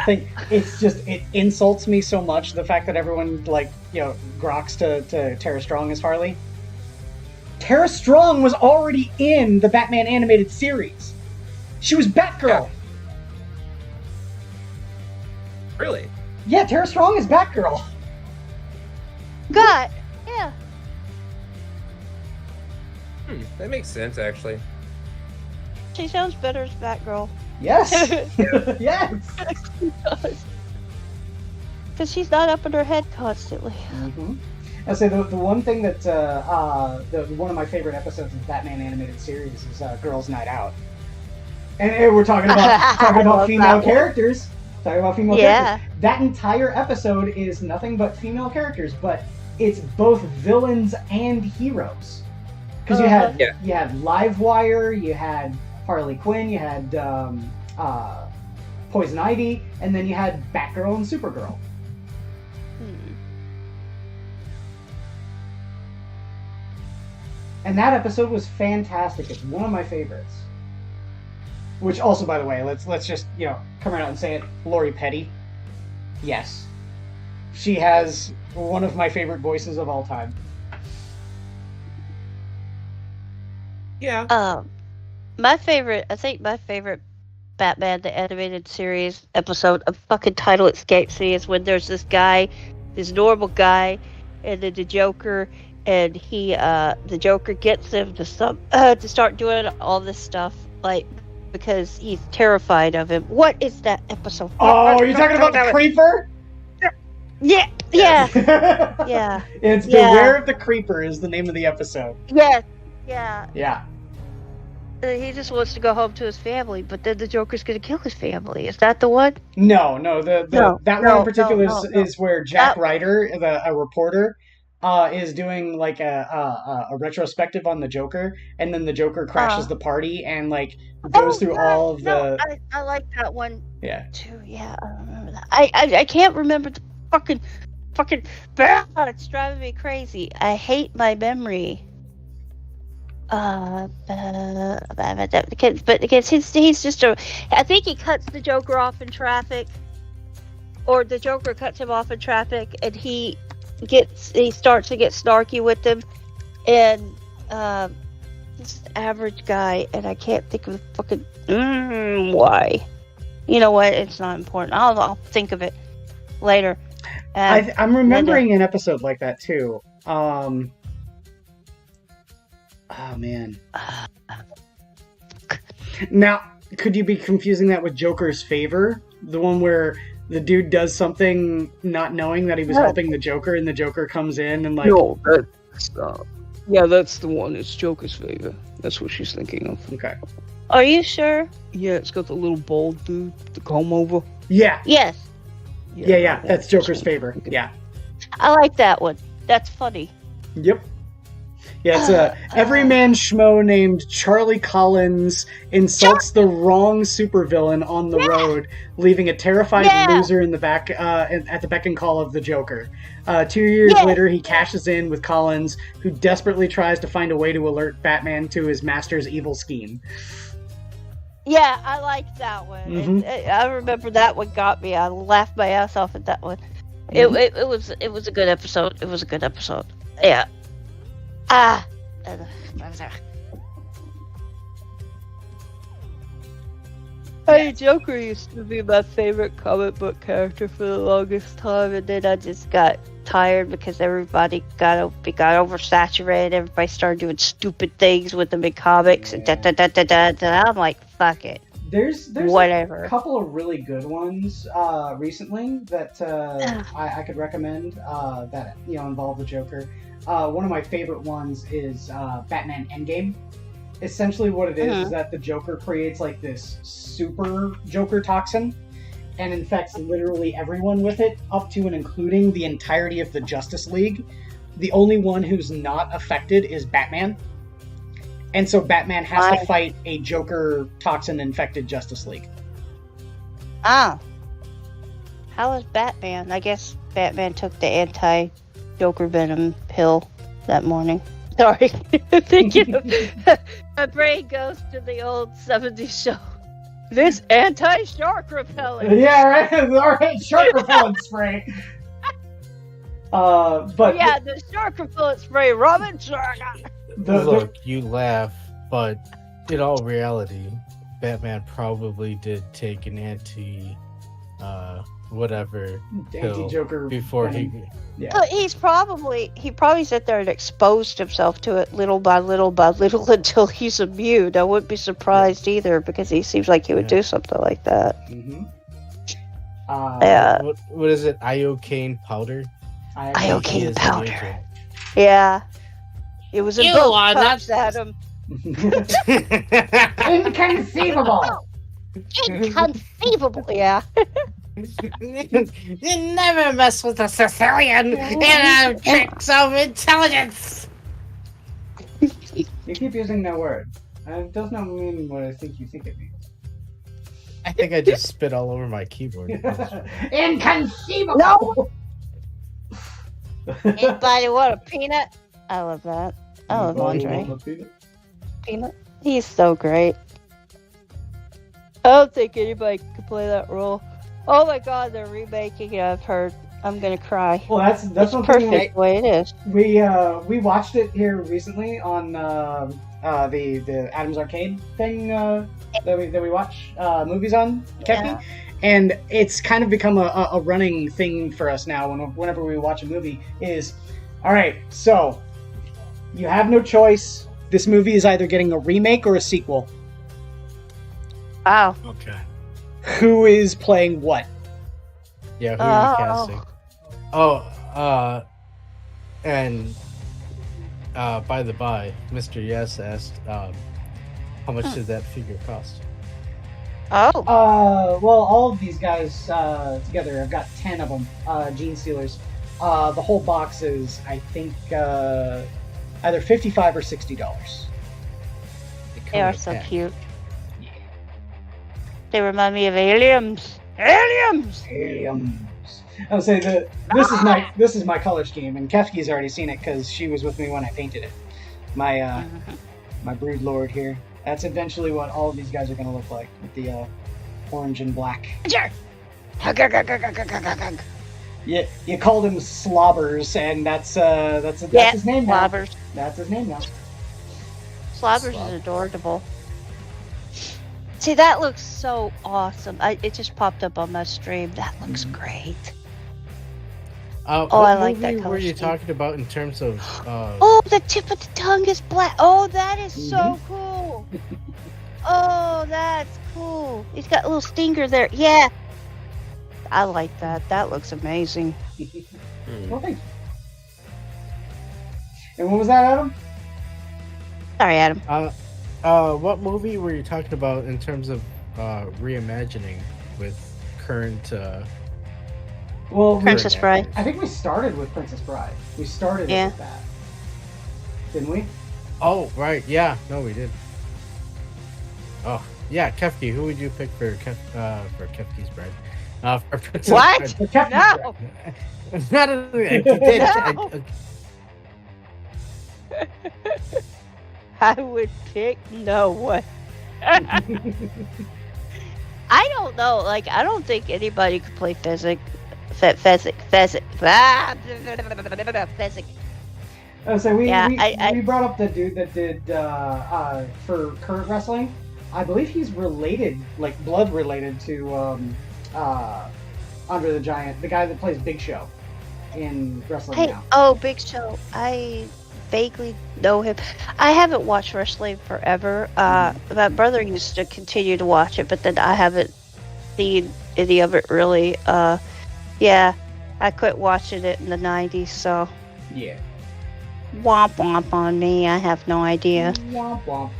thing? It's just, it insults me so much, the fact that everyone, groks to Tara Strong as Harley. Tara Strong was already in the Batman animated series. She was Batgirl. Yeah. Really? Yeah, Tara Strong is Batgirl. God, yeah. That makes sense, actually. She sounds better as Batgirl. Yes. Yes. She does. Because she's not up in her head constantly. I say the one thing that one of my favorite episodes of the Batman animated series is Girls' Night Out, and we're talking about female characters. Talking about female characters. That entire episode is nothing but female characters, but it's both villains and heroes. Because you had Livewire, you had Harley Quinn, you had Poison Ivy, and then you had Batgirl and Supergirl. And that episode was fantastic. It's one of my favorites. Which also, by the way, let's just come right out and say it. Lori Petty, yes, she has one of my favorite voices of all time. Yeah. I think my favorite Batman the Animated Series episode, a fucking title escapes me, is when there's this guy, this normal guy, and then the Joker, and the Joker gets him to start doing all this stuff, because he's terrified of him. What is that episode? Oh, you're talking about the Creeper? Yeah. Yeah. It's Beware of the Creeper is the name of the episode. Yes. Yeah. Yeah. He just wants to go home to his family, but then the Joker's going to kill his family. Is that the one? No. That one in particular is where Jack Ryder, a reporter, is doing a retrospective on the Joker, and then the Joker crashes the party and goes through all of the. I like that one. Yeah. Too. Yeah, I remember that. I can't remember the fucking. It's driving me crazy. I hate my memory. But he's just I think he cuts the Joker off in traffic, or the Joker cuts him off in traffic, and he starts to get snarky with them, and this average guy, and I can't think of the fucking why. You know what? It's not important. I'll think of it later. I'm remembering an episode like that too. Oh, man. Now, could you be confusing that with Joker's Favor? The one where the dude does something not knowing that he was helping the Joker, and the Joker comes in and No, that's yeah, that's the one. It's Joker's Favor. That's what she's thinking of. Okay. Are you sure? Yeah, it's got the little bald dude, the comb over. Yeah. Yes. Yeah, that's Joker's Favor. Yeah. I like that one. That's funny. Yep. Yeah, it's everyman schmo named Charlie Collins insults the wrong supervillain on the road, leaving a terrified loser in the back at the beck and call of the Joker. 2 years later, he cashes in with Collins, who desperately tries to find a way to alert Batman to his master's evil scheme. Yeah, I liked that one. Mhm. I remember that one got me. I laughed my ass off at that one. It was a good episode. It was a good episode. Yeah. Ah. Hey, Joker used to be my favorite comic book character for the longest time, and then I just got tired because everybody got oversaturated. Everybody started doing stupid things with them in comics, and I'm like, fuck it. There's Whatever. a couple of really good ones recently that I could recommend that involve the Joker. One of my favorite ones is Batman Endgame. Essentially what it is that the Joker creates like this super Joker toxin and infects literally everyone with it, up to and including the entirety of the Justice League. The only one who's not affected is Batman. And so Batman has to fight a Joker toxin-infected Justice League. Ah. How is Batman? I guess Batman took the anti-Joker venom pill that morning. Sorry. Thinking of, my brain goes to the old 70s show. This anti-shark repellent. Yeah, right. All right, shark repellent spray. But yeah, the shark repellent spray, Robin Shark. Look, you laugh, but in all reality, Batman probably did take an anti-Joker before he. Yeah. But he probably sat there and exposed himself to it little by little until he's immune. I wouldn't be surprised either, because he seems like he would do something like that. Mm-hmm. Yeah. What is it? Iocane powder. Iocane powder. Yeah. It was a boat puffs at him. Inconceivable. Inconceivable. Yeah. You never mess with a Sicilian in tricks of intelligence. You keep using that word. It does not mean what I think you think it means. I think I just spit all over my keyboard. Inconceivable. No. Anybody want a peanut? I love that. I love Andre. Peanut. He's so great. I don't think anybody could play that role. Oh my god, they're remaking it. I've heard. I'm gonna cry. Well, that's it's perfect the way it is. We watched it here recently on the Adams Arcade thing that we watch movies on, Kefki, and it's kind of become a running thing for us now. Whenever we watch a movie, is all right. So you have no choice. This movie is either getting a remake or a sequel. Wow. Okay. Who is playing what? Yeah, who are you casting? And by the by, Mr. Yes asked, how much did that figure cost? Oh. Well, all of these guys together, I've got 10 of them, Gene Stealers. The whole box is, I think, either $55 or $60. They are so cute. They remind me of aliens. Aliens. I would say this is my color scheme, and Kefki's already seen it because she was with me when I painted it. My brood lord here. That's eventually what all of these guys are going to look like with the orange and black. Yeah, you called him Slobbers, and that's his name now. Slobbers. That's his name now. Slobbers is adorable. See, that looks so awesome. It just popped up on my stream. That looks great. What I like that movie color were you scheme. talking about in terms of? Oh, the tip of the tongue is black. Oh, that is so cool. Oh, that's cool. He's got a little stinger there. Yeah. I like that. That looks amazing. Well, thanks. And what was that, Adam? Sorry, Adam. What movie were you talking about in terms of reimagining with current? Well, Princess Bride. I think we started with Princess Bride. We started with that, didn't we? Oh, right. Yeah. No, we did. Oh, yeah. Kefki. Who would you pick for Kefki's Bride? For Princess What? Bride. No. Not a, I did. I would pick no one. I don't know. Like, I don't think anybody could play Fezzik. Fezzik. So we Yeah, brought up the dude that did for current wrestling. I believe he's related, like blood related to Andre the Giant, the guy that plays Big Show in wrestling now. Oh, Big Show. I vaguely know him. I haven't watched wrestling forever. My brother used to continue to watch it, but then I haven't seen any of it really. Yeah, I quit watching it in the 90s, so. Yeah. Womp womp on me. I have no idea. Womp womp.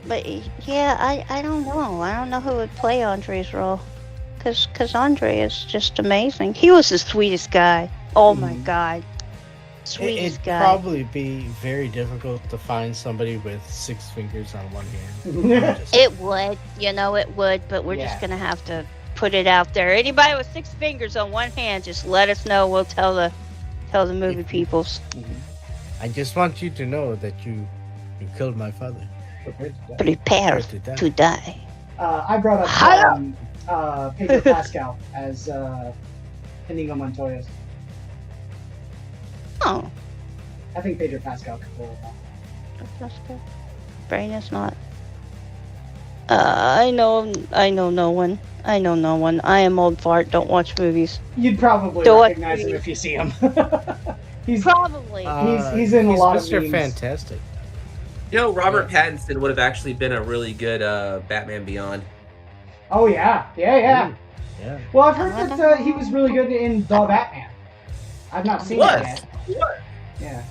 But yeah, I don't know. I don't know who would play Andre's role. Cause Andre is just amazing. He was the sweetest guy. Oh my god. Sweetest It'd guy. probably be very difficult to find somebody with 6 fingers on one hand. It would. You know it would, but we're just gonna have to put it out there. Anybody with 6 fingers on one hand, just let us know. We'll tell the movie peoples. I just want you to know that you killed my father. Prepare to die. I brought up Pedro Pascal as Inigo Montoya. Oh. I think Pedro Pascal could pull it off. That's good. Brain is not. I know no one. I know no one. I am old fart. Don't watch movies. You'd probably recognize him if you see him. He's probably. He's in a lot of Mr. memes. Fantastic. You know, Robert Pattinson would have actually been a really good Batman Beyond. Oh yeah. Yeah. Well, I've heard that he was really good in The Batman. I've not seen it yet. Yeah.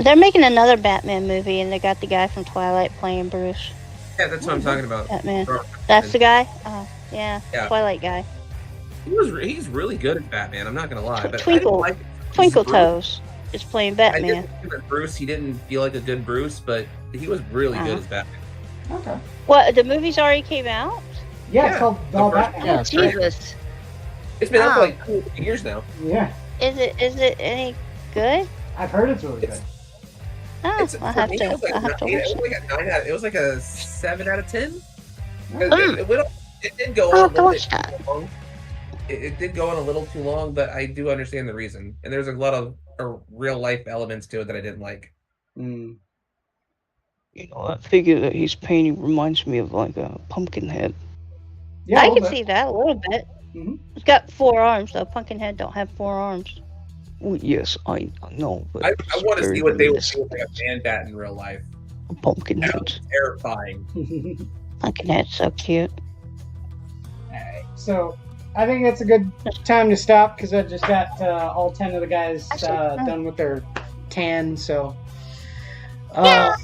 They're making another Batman movie, and they got the guy from Twilight playing Bruce. Yeah, that's what I'm talking about. Batman. That's the guy. Yeah. Twilight guy. He's really good at Batman. I'm not gonna lie. But Twinkle Toes is playing Batman. I didn't think that Bruce. He didn't feel like a good Bruce, but he was really good as Batman. Okay. What? The movie's already came out? Yeah, it's called The Batman. Oh, Jesus. It's been out for like 2 years now. Yeah. Is it any good? I've heard it's really good. Oh, I'll have to watch it. It was like a 7 out of 10. Mm. It did go on a little bit that. too long. It did go on a little too long, but I do understand the reason. And there's a lot of real life elements to it that I didn't like. Mm. You know, that figure that he's painting reminds me of like a Pumpkinhead. Yeah, I can see that a little bit. Mm-hmm. It's got 4 arms, though. Pumpkinhead don't have 4 arms. Well, yes, I know. But I want to see what they would do with like a man bat in real life. Pumpkinhead. Terrifying. Pumpkinhead's so cute. Alright, so I think that's a good time to stop because I just got all 10 of the guys done with their tan. So, yeah,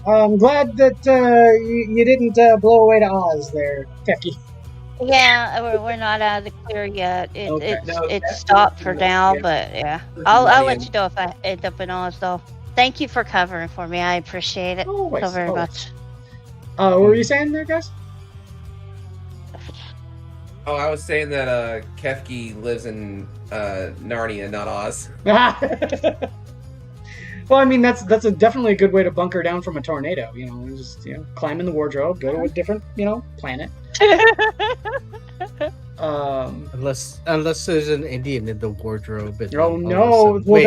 I'm glad that you didn't blow away to Oz there, Kefki. Yeah, we're not out of the clear yet. It's stopped for now, but yeah. I'll let you know if I end up in Oz, though. Thank you for covering for me. I appreciate it so very much. What were you saying there, guys? Oh, I was saying that Kefki lives in Narnia, not Oz. Well, I mean that's definitely a good way to bunker down from a tornado. You know, just climb in the wardrobe, go to a different planet. Unless there's an Indian in the wardrobe. And oh no! Well,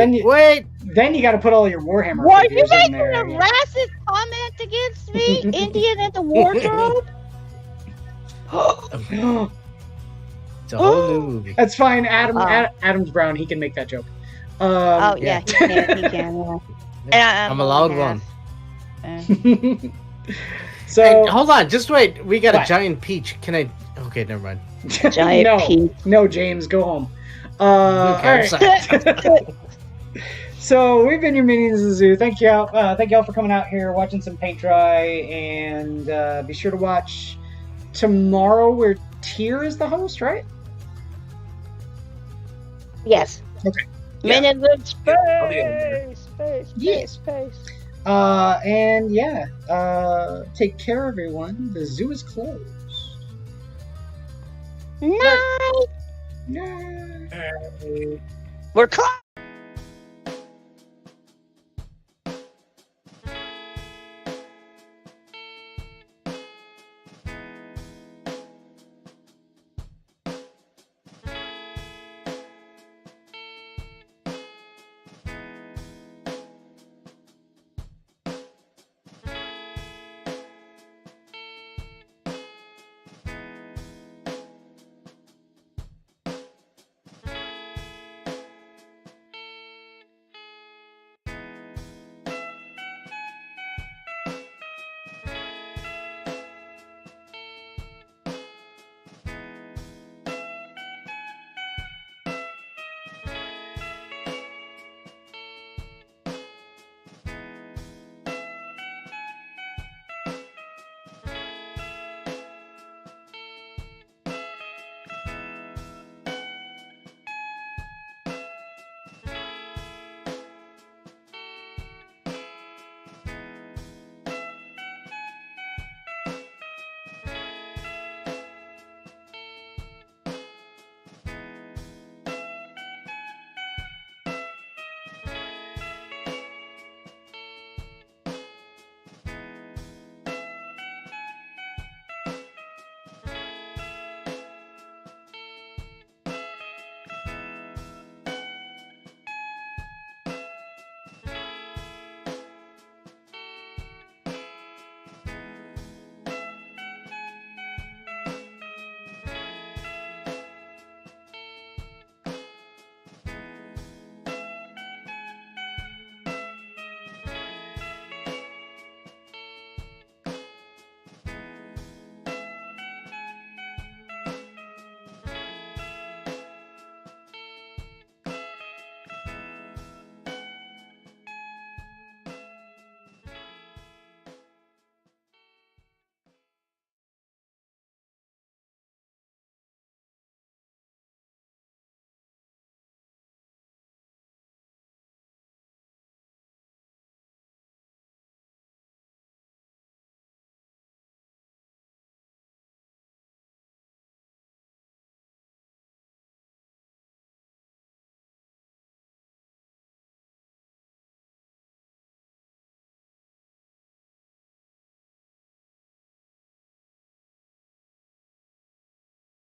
then you got to put all your Warhammer Why figures you in there. making a racist comment against me? Indian in the wardrobe? It's a whole new movie. That's fine. Adam's brown. He can make that joke. Yeah, he can. Yeah. I'm allowed one. So hey, hold on, just wait. We got a giant peach. Can I? Okay, never mind. Giant peach. No, James, go home. Okay, all right. So we've been your minions of the zoo. Thank y'all for coming out here, watching some paint dry, and be sure to watch tomorrow where Tyr is the host, right? Yes. Okay. Minions of space. And yeah, take care, everyone. The zoo is closed. Night. Night. We're closed.